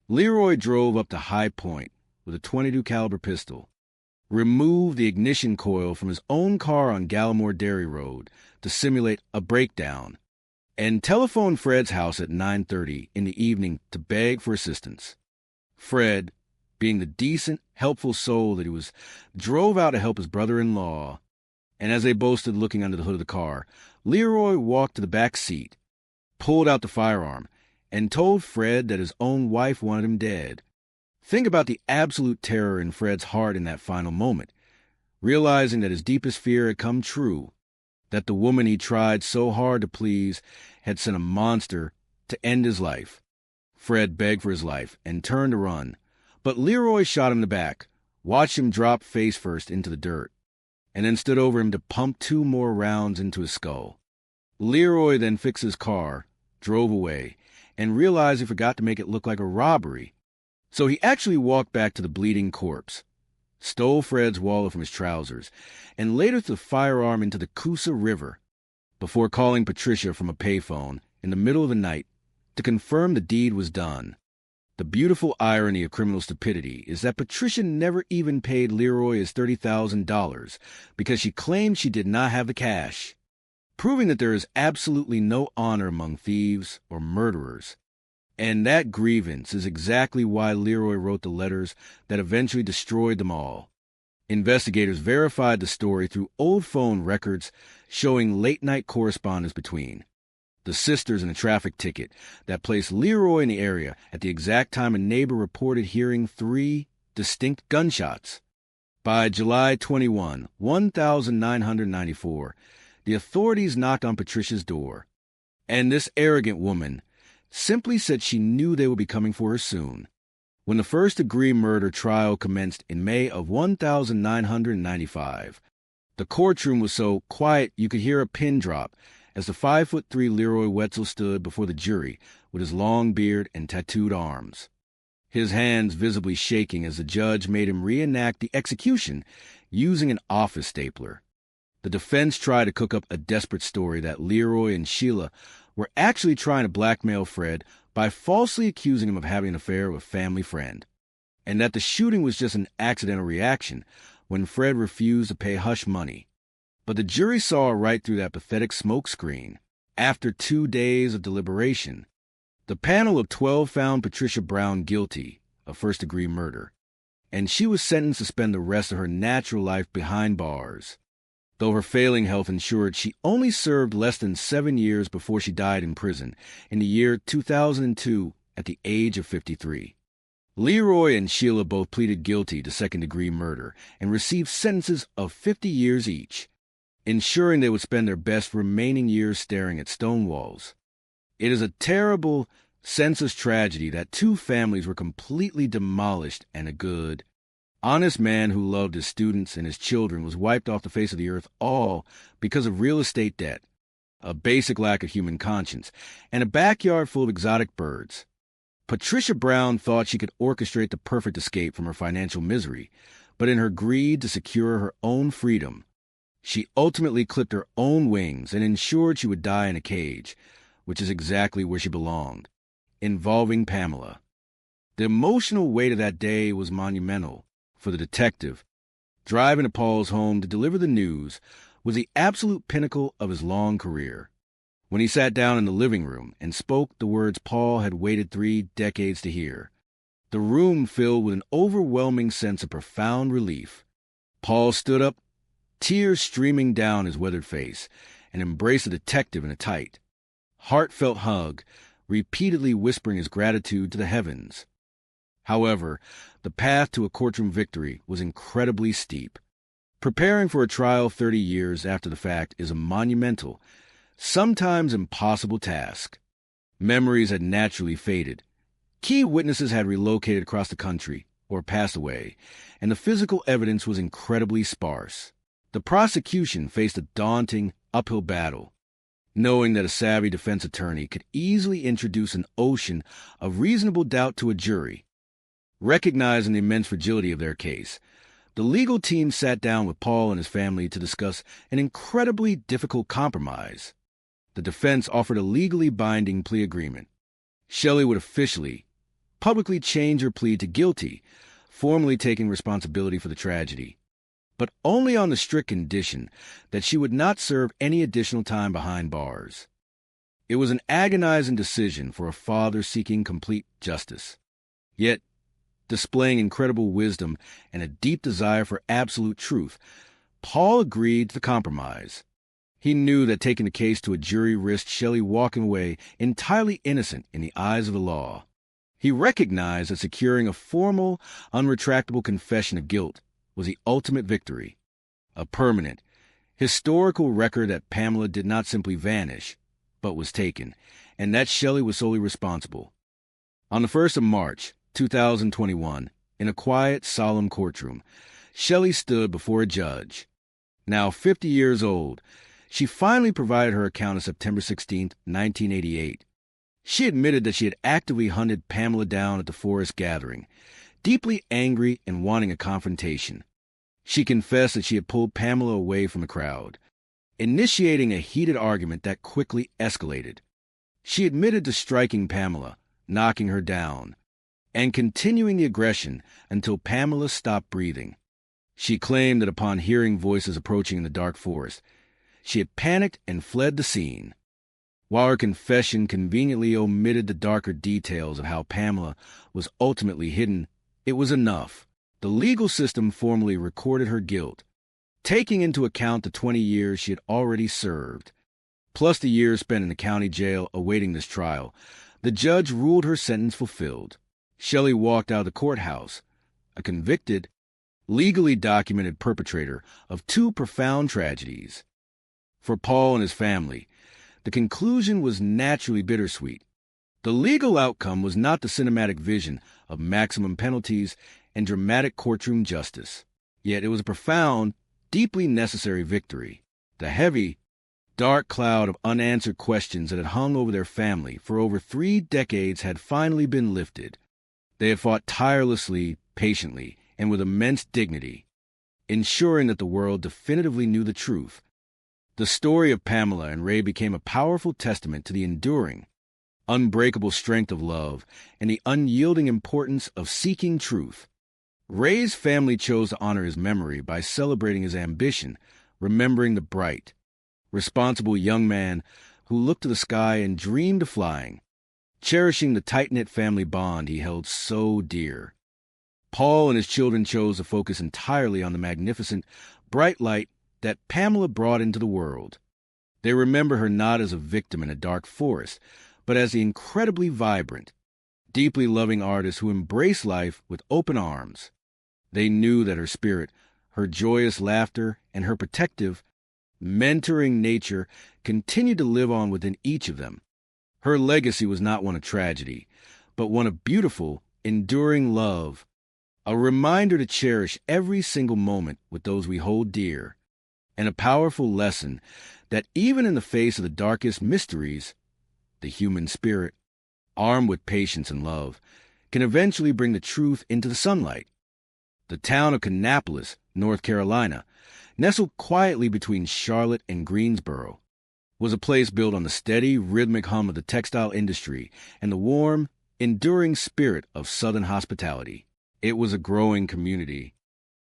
Leroy drove up to High Point with a .22 caliber pistol, removed the ignition coil from his own car on Gallimore Dairy Road to simulate a breakdown, and telephoned Fred's house at 9:30 in the evening to beg for assistance. Fred, being the decent, helpful soul that he was, drove out to help his brother-in-law, and as they both stood looking under the hood of the car, Leroy walked to the back seat, pulled out the firearm, and told Fred that his own wife wanted him dead. Think about the absolute terror in Fred's heart in that final moment, realizing that his deepest fear had come true, that the woman he tried so hard to please had sent a monster to end his life. Fred begged for his life and turned to run, but Leroy shot him in the back, watched him drop face first into the dirt, and then stood over him to pump 2 more rounds into his skull. Leroy then fixed his car, drove away, and realized he forgot to make it look like a robbery. So he actually walked back to the bleeding corpse, stole Fred's wallet from his trousers, and later threw the firearm into the Coosa River before calling Patricia from a payphone in the middle of the night to confirm the deed was done. The beautiful irony of criminal stupidity is that Patricia never even paid Leroy his $30,000 because she claimed she did not have the cash, proving that there is absolutely no honor among thieves or murderers. And that grievance is exactly why Leroy wrote the letters that eventually destroyed them all. Investigators verified the story through old phone records showing late-night correspondence between the sisters in a traffic ticket that placed Leroy in the area at the exact time a neighbor reported hearing 3 distinct gunshots. By July 21, 1994, the authorities knocked on Patricia's door, and this arrogant woman simply said she knew they would be coming for her soon. When the first-degree murder trial commenced in May of 1995, the courtroom was so quiet you could hear a pin drop as the 5'3" Leroy Wetzel stood before the jury with his long beard and tattooed arms, his hands visibly shaking as the judge made him reenact the execution using an office stapler. The defense tried to cook up a desperate story that Leroy and Sheila were actually trying to blackmail Fred by falsely accusing him of having an affair with a family friend, and that the shooting was just an accidental reaction when Fred refused to pay hush money. But the jury saw right through that pathetic smokescreen. After 2 days of deliberation, the panel of 12 found Patricia Brown guilty of first-degree murder, and she was sentenced to spend the rest of her natural life behind bars. Though her failing health ensured she only served less than 7 years before she died in prison in the year 2002 at the age of 53. Leroy and Sheila both pleaded guilty to second-degree murder and received sentences of 50 years each, ensuring they would spend their best remaining years staring at stone walls. It is a terrible, senseless tragedy that 2 families were completely demolished and a good, honest man who loved his students and his children was wiped off the face of the earth, all because of real estate debt, a basic lack of human conscience, and a backyard full of exotic birds. Patricia Brown thought she could orchestrate the perfect escape from her financial misery, but in her greed to secure her own freedom, she ultimately clipped her own wings and ensured she would die in a cage, which is exactly where she belonged, involving Pamela. The emotional weight of that day was monumental. For the detective, driving to Paul's home to deliver the news was the absolute pinnacle of his long career. When he sat down in the living room and spoke the words Paul had waited 3 decades to hear, the room filled with an overwhelming sense of profound relief. Paul stood up, tears streaming down his weathered face, and embraced the detective in a tight, heartfelt hug, repeatedly whispering his gratitude to the heavens. However, the path to a courtroom victory was incredibly steep. Preparing for a trial 30 years after the fact is a monumental, sometimes impossible task. Memories had naturally faded. Key witnesses had relocated across the country or passed away, and the physical evidence was incredibly sparse. The prosecution faced a daunting, uphill battle, knowing that a savvy defense attorney could easily introduce an ocean of reasonable doubt to a jury. Recognizing the immense fragility of their case, the legal team sat down with Paul and his family to discuss an incredibly difficult compromise. The defense offered a legally binding plea agreement. Shelley would officially, publicly change her plea to guilty, formally taking responsibility for the tragedy, but only on the strict condition that she would not serve any additional time behind bars. It was an agonizing decision for a father seeking complete justice, yet displaying incredible wisdom and a deep desire for absolute truth, Paul agreed to the compromise. He knew that taking the case to a jury risked Shelley walking away entirely innocent in the eyes of the law. He recognized that securing a formal, unretractable confession of guilt was the ultimate victory, a permanent, historical record that Pamela did not simply vanish, but was taken, and that Shelley was solely responsible. On the 1st of March, 2021, in a quiet, solemn courtroom, Shelley stood before a judge. Now 50 years old, she finally provided her account of September 16, 1988. She admitted that she had actively hunted Pamela down at the forest gathering, deeply angry and wanting a confrontation. She confessed that she had pulled Pamela away from the crowd, initiating a heated argument that quickly escalated. She admitted to striking Pamela, knocking her down, and continuing the aggression until Pamela stopped breathing. She claimed that upon hearing voices approaching in the dark forest, she had panicked and fled the scene. While her confession conveniently omitted the darker details of how Pamela was ultimately hidden, it was enough. The legal system formally recorded her guilt, taking into account the 20 years she had already served, plus the years spent in the county jail awaiting this trial. The judge ruled her sentence fulfilled. Shelley walked out of the courthouse, a convicted, legally documented perpetrator of 2 profound tragedies. For Paul and his family, the conclusion was naturally bittersweet. The legal outcome was not the cinematic vision of maximum penalties and dramatic courtroom justice. Yet it was a profound, deeply necessary victory. The heavy, dark cloud of unanswered questions that had hung over their family for over 3 decades had finally been lifted. They had fought tirelessly, patiently, and with immense dignity, ensuring that the world definitively knew the truth. The story of Pamela and Ray became a powerful testament to the enduring, unbreakable strength of love and the unyielding importance of seeking truth. Ray's family chose to honor his memory by celebrating his ambition, remembering the bright, responsible young man who looked to the sky and dreamed of flying, cherishing the tight-knit family bond he held so dear. Paul and his children chose to focus entirely on the magnificent, bright light that Pamela brought into the world. They remember her not as a victim in a dark forest, but as the incredibly vibrant, deeply loving artist who embraced life with open arms. They knew that her spirit, her joyous laughter, and her protective, mentoring nature continued to live on within each of them. Her legacy was not one of tragedy, but one of beautiful, enduring love, a reminder to cherish every single moment with those we hold dear, and a powerful lesson that even in the face of the darkest mysteries, the human spirit, armed with patience and love, can eventually bring the truth into the sunlight. The town of Kannapolis, North Carolina, nestled quietly between Charlotte and Greensboro, was a place built on the steady, rhythmic hum of the textile industry and the warm, enduring spirit of Southern hospitality. It was a growing community,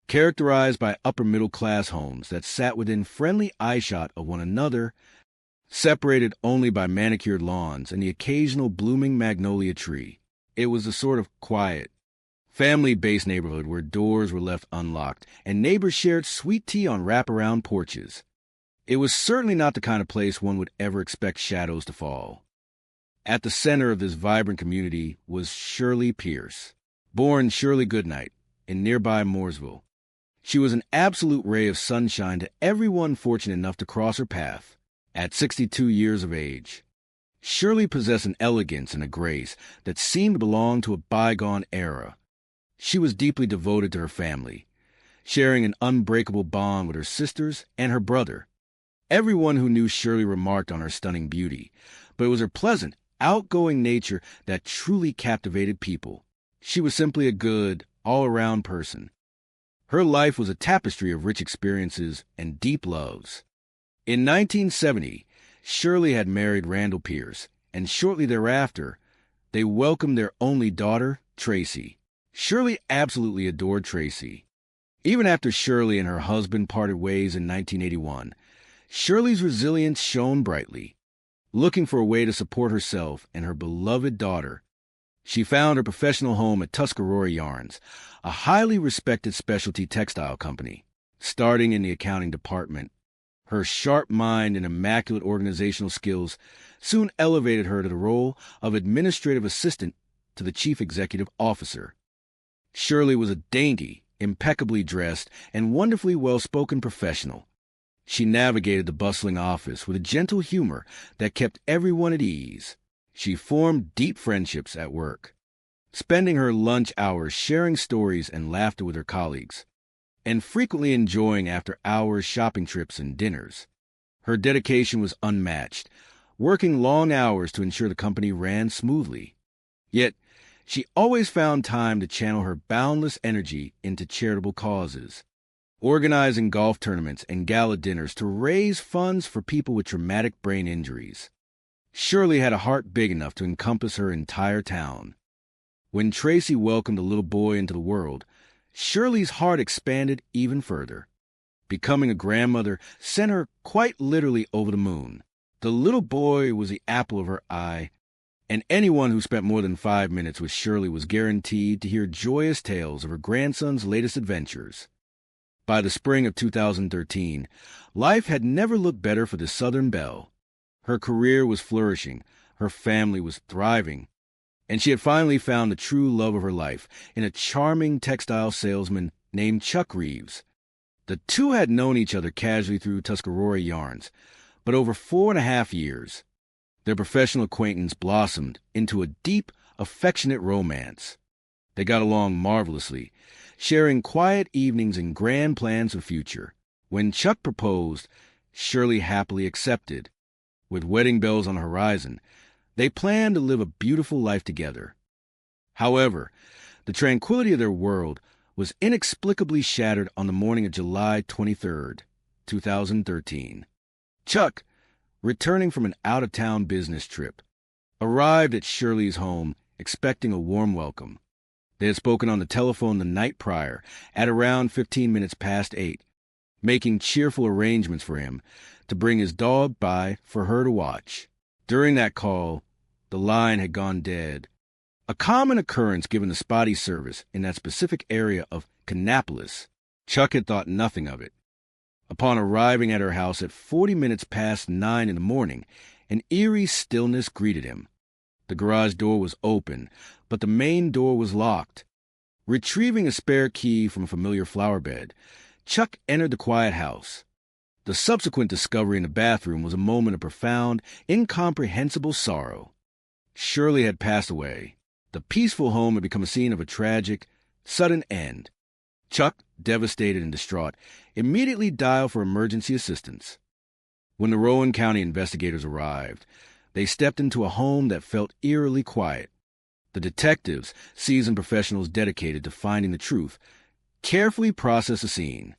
characterized by upper-middle-class homes that sat within friendly eyeshot of one another, separated only by manicured lawns and the occasional blooming magnolia tree. It was a sort of quiet, family-based neighborhood where doors were left unlocked and neighbors shared sweet tea on wraparound porches. It was certainly not the kind of place one would ever expect shadows to fall. At the center of this vibrant community was Shirley Pierce, born Shirley Goodnight in nearby Mooresville. She was an absolute ray of sunshine to everyone fortunate enough to cross her path. At 62 years of age, Shirley possessed an elegance and a grace that seemed to belong to a bygone era. She was deeply devoted to her family, sharing an unbreakable bond with her sisters and her brother. Everyone who knew Shirley remarked on her stunning beauty, but it was her pleasant, outgoing nature that truly captivated people. She was simply a good, all-around person. Her life was a tapestry of rich experiences and deep loves. In 1970, Shirley had married Randall Pierce, and shortly thereafter, they welcomed their only daughter, Tracy. Shirley absolutely adored Tracy. Even after Shirley and her husband parted ways in 1981, Shirley's resilience shone brightly. Looking for a way to support herself and her beloved daughter, she found her professional home at Tuscarora Yarns, a highly respected specialty textile company. Starting in the accounting department, her sharp mind and immaculate organizational skills soon elevated her to the role of administrative assistant to the chief executive officer. Shirley was a dainty, impeccably dressed, and wonderfully well-spoken professional. She navigated the bustling office with a gentle humor that kept everyone at ease. She formed deep friendships at work, spending her lunch hours sharing stories and laughter with her colleagues, and frequently enjoying after-hours shopping trips and dinners. Her dedication was unmatched, working long hours to ensure the company ran smoothly. Yet, she always found time to channel her boundless energy into charitable causes, organizing golf tournaments and gala dinners to raise funds for people with traumatic brain injuries. Shirley had a heart big enough to encompass her entire town. When Tracy welcomed a little boy into the world, Shirley's heart expanded even further. Becoming a grandmother sent her quite literally over the moon. The little boy was the apple of her eye, and anyone who spent more than 5 minutes with Shirley was guaranteed to hear joyous tales of her grandson's latest adventures. By the spring of 2013, life had never looked better for the Southern Belle. Her career was flourishing, her family was thriving, and she had finally found the true love of her life in a charming textile salesman named Chuck Reeves. The two had known each other casually through Tuscarora Yarns, but over 4.5 years, their professional acquaintance blossomed into a deep, affectionate romance. They got along marvelously, sharing quiet evenings and grand plans for the future. When Chuck proposed, Shirley happily accepted. With wedding bells on the horizon, they planned to live a beautiful life together. However, the tranquility of their world was inexplicably shattered on the morning of July 23rd, 2013. Chuck, returning from an out-of-town business trip, arrived at Shirley's home expecting a warm welcome. They had spoken on the telephone the night prior at around 15 minutes past 8, making cheerful arrangements for him to bring his dog by for her to watch. During that call, the line had gone dead. A common occurrence given the spotty service in that specific area of Kannapolis. Chuck had thought nothing of it. Upon arriving at her house at 40 minutes past 9 in the morning, an eerie stillness greeted him. The garage door was open, but the main door was locked. Retrieving a spare key from a familiar flower bed, Chuck entered the quiet house. The subsequent discovery in the bathroom was a moment of profound, incomprehensible sorrow. Shirley had passed away. The peaceful home had become a scene of a tragic, sudden end. Chuck, devastated and distraught, immediately dialed for emergency assistance. When the Rowan County investigators arrived, they stepped into a home that felt eerily quiet. The detectives, seasoned professionals dedicated to finding the truth, carefully processed the scene.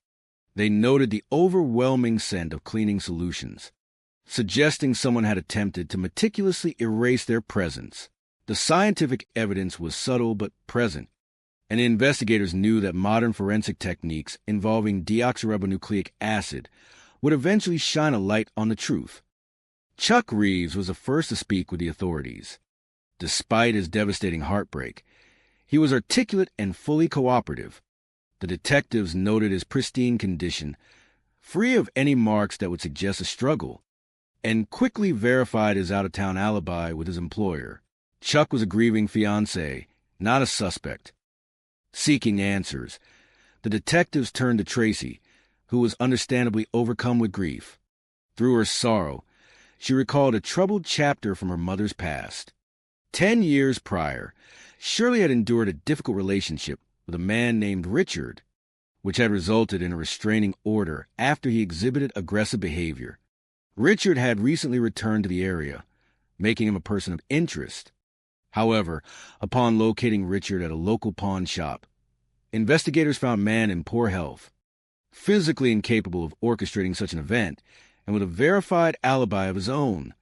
They noted the overwhelming scent of cleaning solutions, suggesting someone had attempted to meticulously erase their presence. The scientific evidence was subtle but present, and the investigators knew that modern forensic techniques involving deoxyribonucleic acid would eventually shine a light on the truth. Chuck Reeves was the first to speak with the authorities. Despite his devastating heartbreak, he was articulate and fully cooperative. The detectives noted his pristine condition, free of any marks that would suggest a struggle, and quickly verified his out-of-town alibi with his employer. Chuck was a grieving fiancé, not a suspect. Seeking answers, the detectives turned to Tracy, who was understandably overcome with grief. Through her sorrow, she recalled a troubled chapter from her mother's past. 10 years prior, Shirley had endured a difficult relationship with a man named Richard, which had resulted in a restraining order after he exhibited aggressive behavior. Richard had recently returned to the area, making him a person of interest. However, upon locating Richard at a local pawn shop, investigators found man in poor health, physically incapable of orchestrating such an event, and with a verified alibi of his own.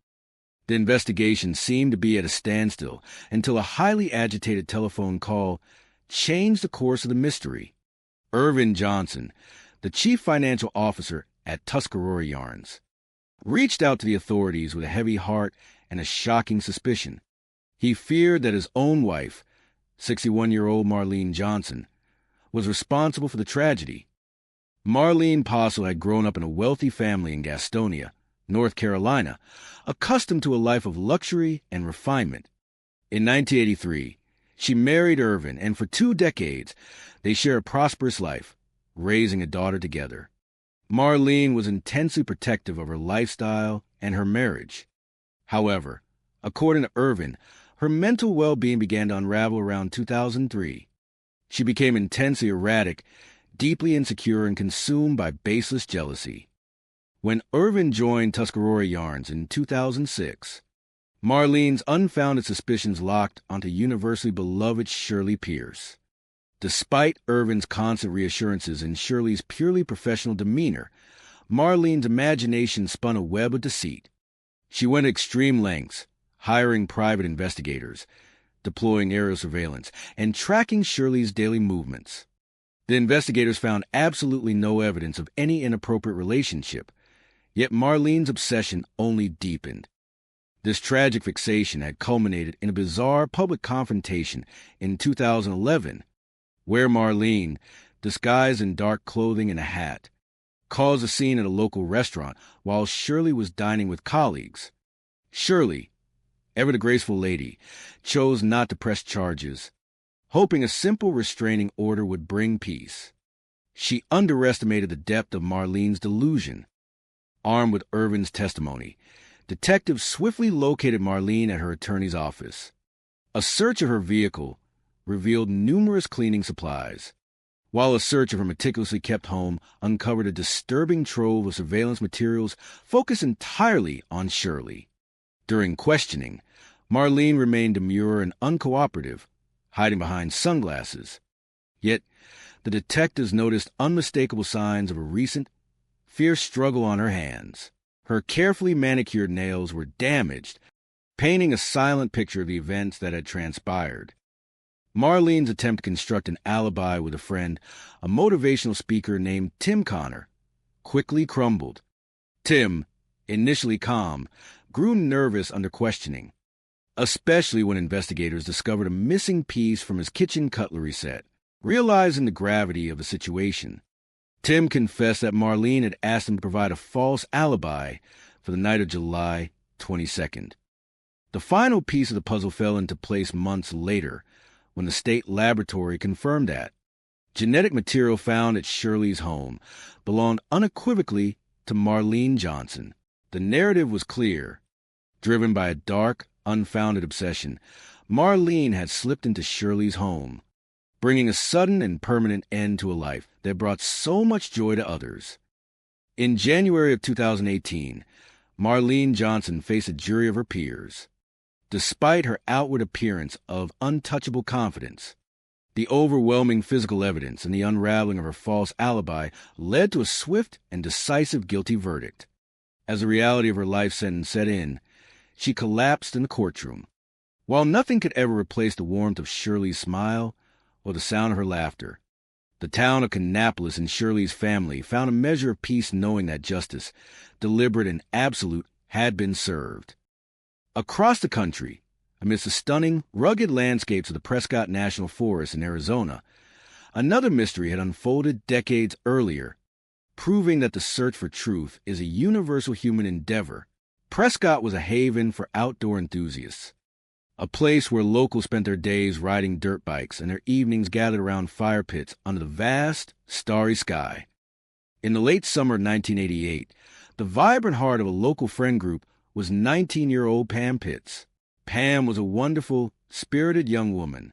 The investigation seemed to be at a standstill until a highly agitated telephone call changed the course of the mystery. Irvin Johnson, the chief financial officer at Tuscarora Yarns, reached out to the authorities with a heavy heart and a shocking suspicion. He feared that his own wife, 61-year-old Marlene Johnson, was responsible for the tragedy. Marlene Postle had grown up in a wealthy family in Gastonia, North Carolina, accustomed to a life of luxury and refinement. In 1983, she married Irvin, and for 2 decades, they shared a prosperous life, raising a daughter together. Marlene was intensely protective of her lifestyle and her marriage. However, according to Irvin, her mental well-being began to unravel around 2003. She became intensely erratic, deeply insecure, and consumed by baseless jealousy. When Irvin joined Tuscarora Yarns in 2006, Marlene's unfounded suspicions locked onto universally beloved Shirley Pierce. Despite Irvin's constant reassurances and Shirley's purely professional demeanor, Marlene's imagination spun a web of deceit. She went to extreme lengths, hiring private investigators, deploying aerial surveillance, and tracking Shirley's daily movements. The investigators found absolutely no evidence of any inappropriate relationship, yet Marlene's obsession only deepened. This tragic fixation had culminated in a bizarre public confrontation in 2011, where Marlene, disguised in dark clothing and a hat, caused a scene at a local restaurant while Shirley was dining with colleagues. Shirley, ever the graceful lady, chose not to press charges, hoping a simple restraining order would bring peace. She underestimated the depth of Marlene's delusion. Armed with Irvin's testimony, detectives swiftly located Marlene at her attorney's office. A search of her vehicle revealed numerous cleaning supplies, while a search of her meticulously kept home uncovered a disturbing trove of surveillance materials focused entirely on Shirley. During questioning, Marlene remained demure and uncooperative, hiding behind sunglasses. Yet, the detectives noticed unmistakable signs of a recent, fierce struggle on her hands. Her carefully manicured nails were damaged, painting a silent picture of the events that had transpired. Marlene's attempt to construct an alibi with a friend, a motivational speaker named Tim Connor, quickly crumbled. Tim, initially calm, grew nervous under questioning, especially when investigators discovered a missing piece from his kitchen cutlery set. Realizing the gravity of the situation, Tim confessed that Marlene had asked him to provide a false alibi for the night of July 22nd. The final piece of the puzzle fell into place months later when the state laboratory confirmed that genetic material found at Shirley's home belonged unequivocally to Marlene Johnson. The narrative was clear. Driven by a dark, unfounded obsession, Marlene had slipped into Shirley's home, bringing a sudden and permanent end to a life that brought so much joy to others. In January of 2018, Marlene Johnson faced a jury of her peers. Despite her outward appearance of untouchable confidence, the overwhelming physical evidence and the unraveling of her false alibi led to a swift and decisive guilty verdict. As the reality of her life sentence set in, she collapsed in the courtroom. While nothing could ever replace the warmth of Shirley's smile or the sound of her laughter, the town of Kannapolis and Shirley's family found a measure of peace knowing that justice, deliberate and absolute, had been served. Across the country, amidst the stunning, rugged landscapes of the Prescott National Forest in Arizona, another mystery had unfolded decades earlier, proving that the search for truth is a universal human endeavor. Prescott was a haven for outdoor enthusiasts, a place where locals spent their days riding dirt bikes and their evenings gathered around fire pits under the vast, starry sky. In the late summer of 1988, the vibrant heart of a local friend group was 19-year-old Pam Pitts. Pam was a wonderful, spirited young woman,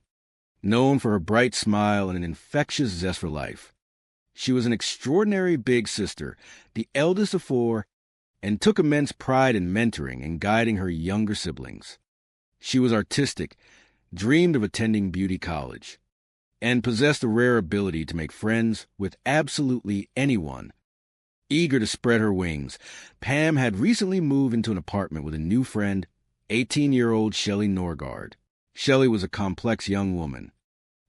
known for her bright smile and an infectious zest for life. She was an extraordinary big sister, the eldest of four, and took immense pride in mentoring and guiding her younger siblings. She was artistic, dreamed of attending beauty college, and possessed a rare ability to make friends with absolutely anyone. Eager to spread her wings, Pam had recently moved into an apartment with a new friend, 18-year-old Shelley Norgard. Shelley was a complex young woman,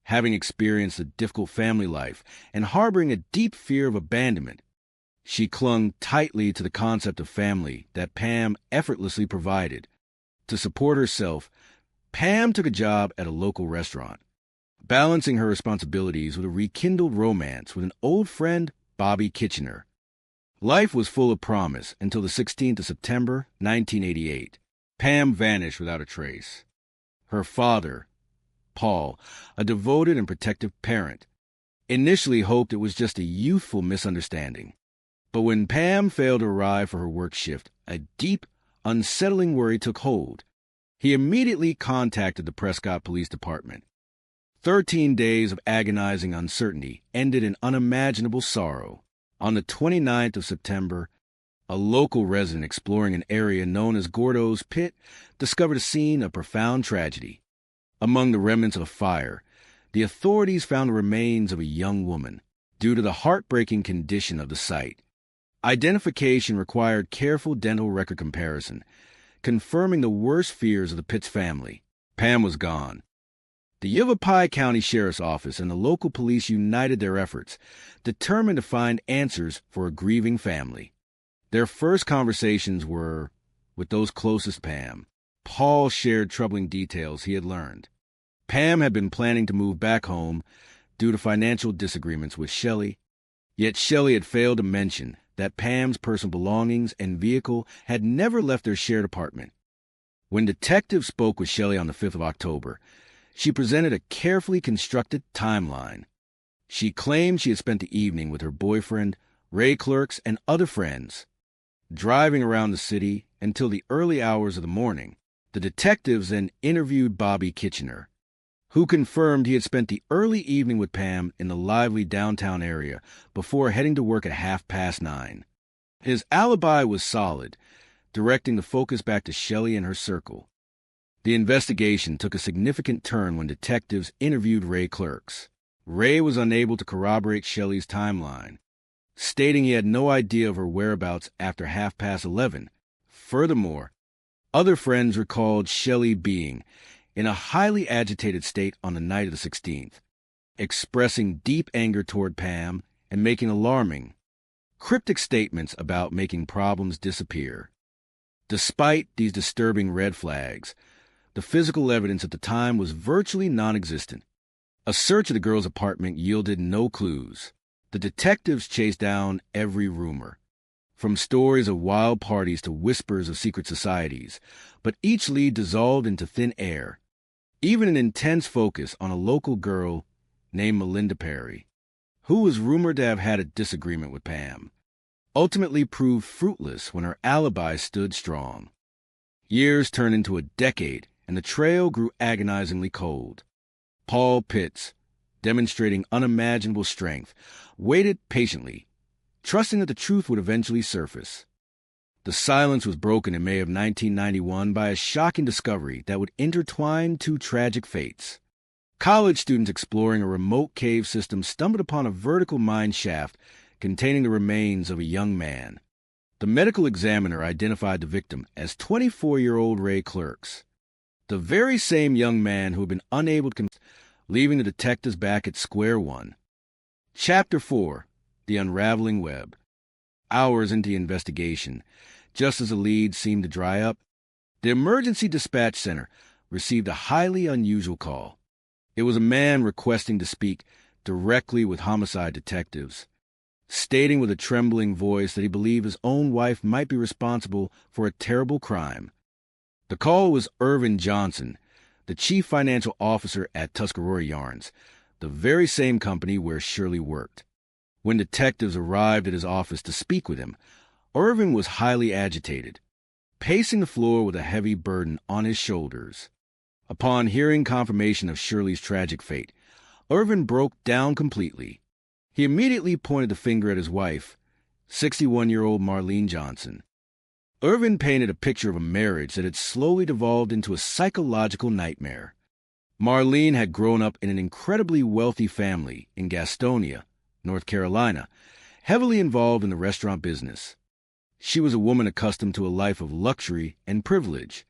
having experienced a difficult family life and harboring a deep fear of abandonment. She clung tightly to the concept of family that Pam effortlessly provided. To support herself, Pam took a job at a local restaurant, balancing her responsibilities with a rekindled romance with an old friend, Bobby Kitchener. Life was full of promise until the 16th of September, 1988. Pam vanished without a trace. Her father, Paul, a devoted and protective parent, initially hoped it was just a youthful misunderstanding. But when Pam failed to arrive for her work shift, a deep, unsettling worry took hold. He immediately contacted the Prescott Police Department. 13 days of agonizing uncertainty ended in unimaginable sorrow. On the 29th of September, a local resident exploring an area known as Gordo's Pit discovered a scene of profound tragedy. Among the remnants of a fire, the authorities found the remains of a young woman. Due to the heartbreaking condition of the site, identification required careful dental record comparison, confirming the worst fears of the Pitts family. Pam was gone. The Yavapai County Sheriff's Office and the local police united their efforts, determined to find answers for a grieving family. Their first conversations were with those closest to Pam. Paul shared troubling details he had learned. Pam had been planning to move back home due to financial disagreements with Shelley, yet Shelley had failed to mention that Pam's personal belongings and vehicle had never left their shared apartment. When detectives spoke with Shelley on the 5th of October, she presented a carefully constructed timeline. She claimed she had spent the evening with her boyfriend, Ray Clerks, and other friends, driving around the city until the early hours of the morning. The detectives then interviewed Bobby Kitchener, who confirmed he had spent the early evening with Pam in the lively downtown area before heading to work at 9:30. His alibi was solid, directing the focus back to Shelley and her circle. The investigation took a significant turn when detectives interviewed Ray Clerks. Ray was unable to corroborate Shelley's timeline, stating he had no idea of her whereabouts after 11:30. Furthermore, other friends recalled Shelley being in a highly agitated state on the night of the 16th, expressing deep anger toward Pam and making alarming, cryptic statements about making problems disappear. Despite these disturbing red flags, the physical evidence at the time was virtually non-existent. A search of the girl's apartment yielded no clues. The detectives chased down every rumor, from stories of wild parties to whispers of secret societies, but each lead dissolved into thin air. Even an intense focus on a local girl named Melinda Perry, who was rumored to have had a disagreement with Pam, ultimately proved fruitless when her alibi stood strong. Years turned into a decade, and the trail grew agonizingly cold. Paul Pitts, demonstrating unimaginable strength, waited patiently, trusting that the truth would eventually surface. The silence was broken in May of 1991 by a shocking discovery that would intertwine two tragic fates. College students exploring a remote cave system stumbled upon a vertical mine shaft containing the remains of a young man. The medical examiner identified the victim as 24-year-old Ray Clerks, the very same young man who had been unable to leaving the detectives back at square one. Chapter 4, The Unraveling Web. Hours into the investigation, just as the leads seemed to dry up, the Emergency Dispatch Center received a highly unusual call. It was a man requesting to speak directly with homicide detectives, stating with a trembling voice that he believed his own wife might be responsible for a terrible crime. The call was Irvin Johnson, the chief financial officer at Tuscarora Yarns, the very same company where Shirley worked. When detectives arrived at his office to speak with him, Irvin was highly agitated, pacing the floor with a heavy burden on his shoulders. Upon hearing confirmation of Shirley's tragic fate, Irvin broke down completely. He immediately pointed the finger at his wife, 61-year-old Marlene Johnson. Irvin painted a picture of a marriage that had slowly devolved into a psychological nightmare. Marlene had grown up in an incredibly wealthy family in Gastonia, North Carolina, heavily involved in the restaurant business. She was a woman accustomed to a life of luxury and privilege.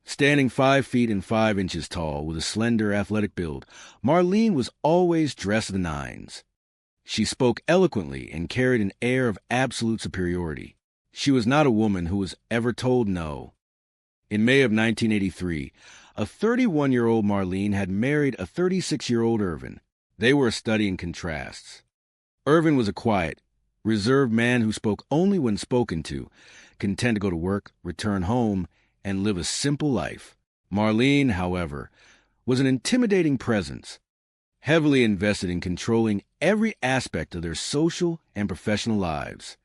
Standing 5 feet and 5 inches tall with a slender, athletic build, Marlene was always dressed to the nines. She spoke eloquently and carried an air of absolute superiority. She was not a woman who was ever told no. In May of 1983, a 31-year-old Marlene had married a 36-year-old Irvin. They were a study in contrasts. Irvin was a quiet, reserved man who spoke only when spoken to, content to go to work, return home, and live a simple life. Marlene, however, was an intimidating presence, heavily invested in controlling every aspect of their social and professional lives.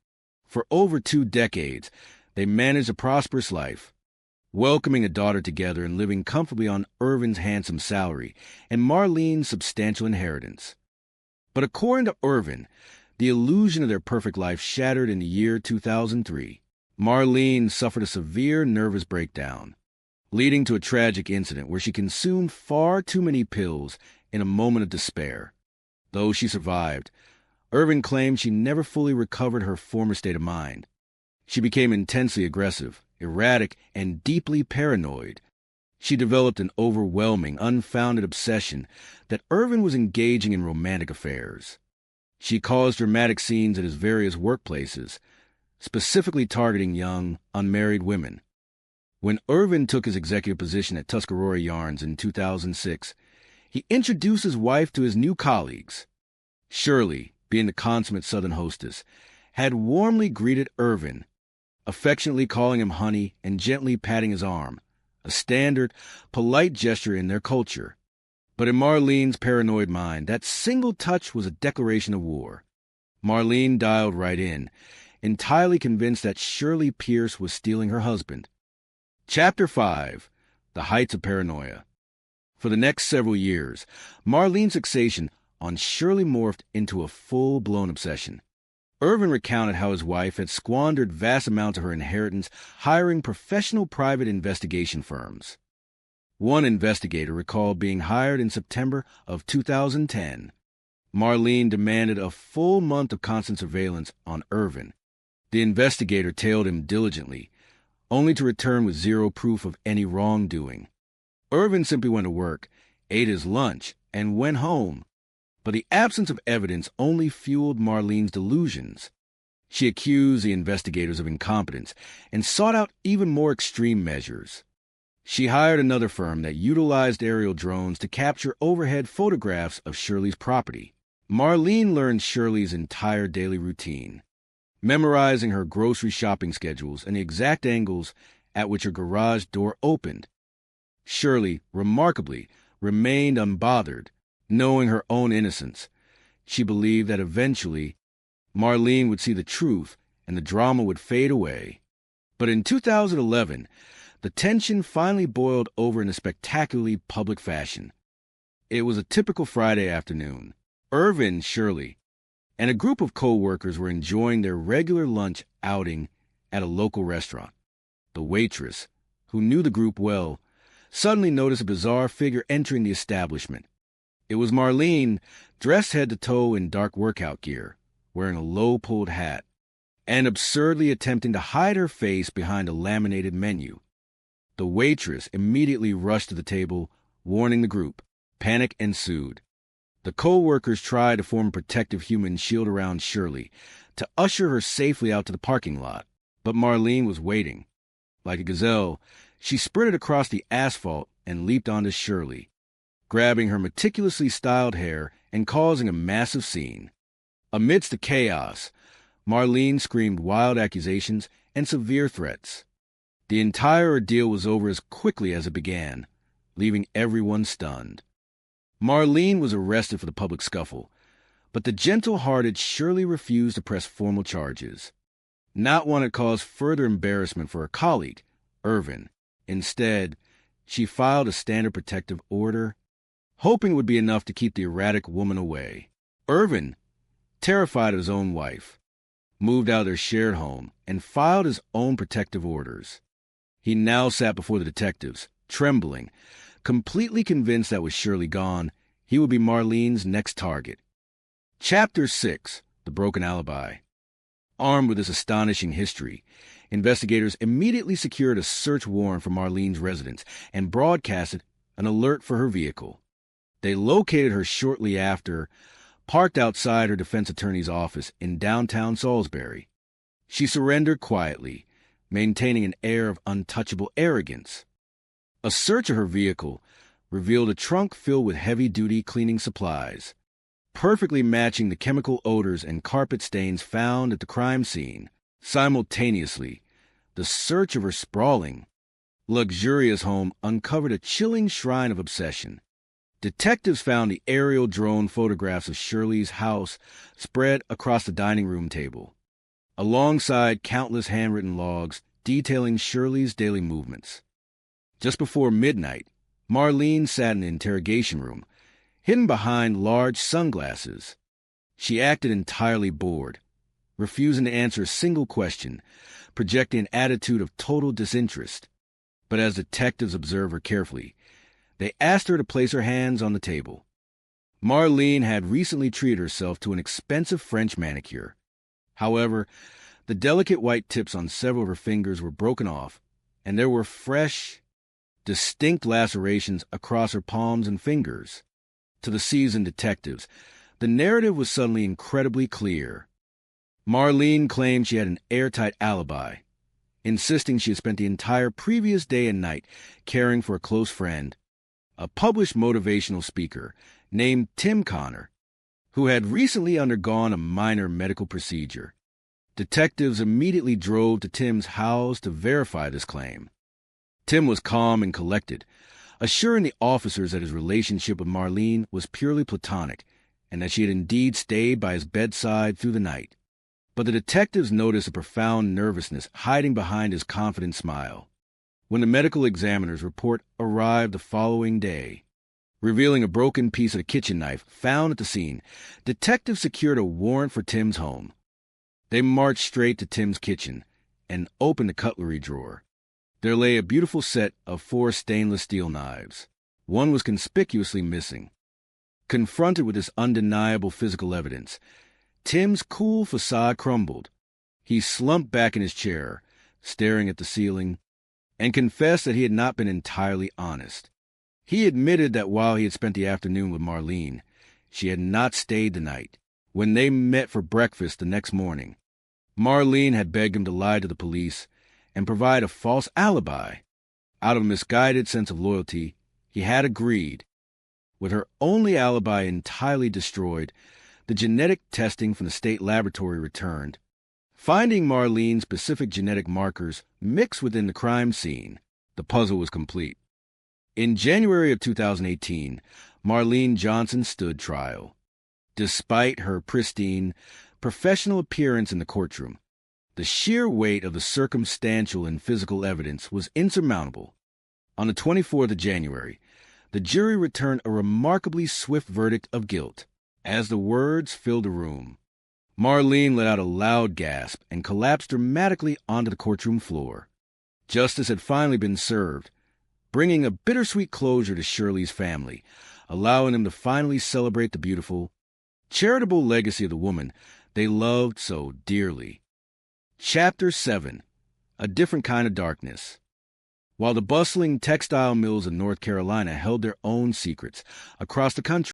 For over 2 decades, they managed a prosperous life, welcoming a daughter together and living comfortably on Irvin's handsome salary and Marlene's substantial inheritance. But according to Irvin, the illusion of their perfect life shattered in the year 2003. Marlene suffered a severe nervous breakdown, leading to a tragic incident where she consumed far too many pills in a moment of despair. Though she survived, Irvin claimed she never fully recovered her former state of mind. She became intensely aggressive, erratic, and deeply paranoid. She developed an overwhelming, unfounded obsession that Irvin was engaging in romantic affairs. She caused dramatic scenes at his various workplaces, specifically targeting young, unmarried women. When Irvin took his executive position at Tuscarora Yarns in 2006, he introduced his wife to his new colleagues. Shirley, being the consummate Southern hostess, had warmly greeted Irvin, affectionately calling him honey and gently patting his arm, a standard, polite gesture in their culture. But in Marlene's paranoid mind, that single touch was a declaration of war. Marlene dialed right in, entirely convinced that Shirley Pierce was stealing her husband. Chapter 5, The Heights of Paranoia. For the next several years, Marlene's fixation on Shirley morphed into a full-blown obsession. Irvin recounted how his wife had squandered vast amounts of her inheritance hiring professional private investigation firms. One investigator recalled being hired in September of 2010. Marlene demanded a full month of constant surveillance on Irvin. The investigator tailed him diligently, only to return with zero proof of any wrongdoing. Irvin simply went to work, ate his lunch, and went home. But the absence of evidence only fueled Marlene's delusions. She accused the investigators of incompetence and sought out even more extreme measures. She hired another firm that utilized aerial drones to capture overhead photographs of Shirley's property. Marlene learned Shirley's entire daily routine, memorizing her grocery shopping schedules and the exact angles at which her garage door opened. Shirley, remarkably, remained unbothered, knowing her own innocence. She believed that eventually Marlene would see the truth and the drama would fade away. But in 2011, the tension finally boiled over in a spectacularly public fashion. It was a typical Friday afternoon. Irvin, Shirley, and a group of co-workers were enjoying their regular lunch outing at a local restaurant. The waitress, who knew the group well, suddenly noticed a bizarre figure entering the establishment. It was Marlene, dressed head to toe in dark workout gear, wearing a low-pulled hat, and absurdly attempting to hide her face behind a laminated menu. The waitress immediately rushed to the table, warning the group. Panic ensued. The co-workers tried to form a protective human shield around Shirley to usher her safely out to the parking lot, but Marlene was waiting. Like a gazelle, she sprinted across the asphalt and leaped onto Shirley, grabbing her meticulously styled hair and causing a massive scene. Amidst the chaos, Marlene screamed wild accusations and severe threats. The entire ordeal was over as quickly as it began, leaving everyone stunned. Marlene was arrested for the public scuffle, but the gentle-hearted Shirley refused to press formal charges. Not one that caused further embarrassment for her colleague, Irvin. Instead, she filed a standard protective order, hoping it would be enough to keep the erratic woman away. Irvin, terrified of his own wife, moved out of their shared home and filed his own protective orders. He now sat before the detectives, trembling, completely convinced that with Shirley gone, he would be Marlene's next target. Chapter 6, The Broken Alibi. Armed with this astonishing history, investigators immediately secured a search warrant for Marlene's residence and broadcasted an alert for her vehicle. They located her shortly after, parked outside her defense attorney's office in downtown Salisbury. She surrendered quietly, maintaining an air of untouchable arrogance. A search of her vehicle revealed a trunk filled with heavy-duty cleaning supplies, perfectly matching the chemical odors and carpet stains found at the crime scene. Simultaneously, the search of her sprawling, luxurious home uncovered a chilling shrine of obsession. Detectives found the aerial drone photographs of Shirley's house spread across the dining room table, alongside countless handwritten logs detailing Shirley's daily movements. Just before midnight, Marlene sat in the interrogation room, hidden behind large sunglasses. She acted entirely bored, refusing to answer a single question, projecting an attitude of total disinterest. But as detectives observed her carefully, they asked her to place her hands on the table. Marlene had recently treated herself to an expensive French manicure. However, the delicate white tips on several of her fingers were broken off, and there were fresh, distinct lacerations across her palms and fingers. To the seasoned detectives, the narrative was suddenly incredibly clear. Marlene claimed she had an airtight alibi, insisting she had spent the entire previous day and night caring for a close friend, a published motivational speaker named Tim Connor, who had recently undergone a minor medical procedure. Detectives immediately drove to Tim's house to verify this claim. Tim was calm and collected, assuring the officers that his relationship with Marlene was purely platonic and that she had indeed stayed by his bedside through the night. But the detectives noticed a profound nervousness hiding behind his confident smile. When the medical examiner's report arrived the following day, revealing a broken piece of the kitchen knife found at the scene, detectives secured a warrant for Tim's home. They marched straight to Tim's kitchen and opened the cutlery drawer. There lay a beautiful set of 4 stainless steel knives. One was conspicuously missing. Confronted with this undeniable physical evidence, Tim's cool facade crumbled. He slumped back in his chair, staring at the ceiling, and confessed that he had not been entirely honest. He admitted that while he had spent the afternoon with Marlene, she had not stayed the night. When they met for breakfast the next morning, Marlene had begged him to lie to the police and provide a false alibi. Out of a misguided sense of loyalty, he had agreed. With her only alibi entirely destroyed, the genetic testing from the state laboratory returned. Finding Marlene's specific genetic markers mixed within the crime scene, the puzzle was complete. In January of 2018, Marlene Johnson stood trial. Despite her pristine, professional appearance in the courtroom, the sheer weight of the circumstantial and physical evidence was insurmountable. On the 24th of January, the jury returned a remarkably swift verdict of guilt. As the words filled the room, Marlene let out a loud gasp and collapsed dramatically onto the courtroom floor. Justice had finally been served, bringing a bittersweet closure to Shirley's family, allowing them to finally celebrate the beautiful, charitable legacy of the woman they loved so dearly. Chapter 7. A Different Kind of Darkness. While the bustling textile mills of North Carolina held their own secrets, across the country,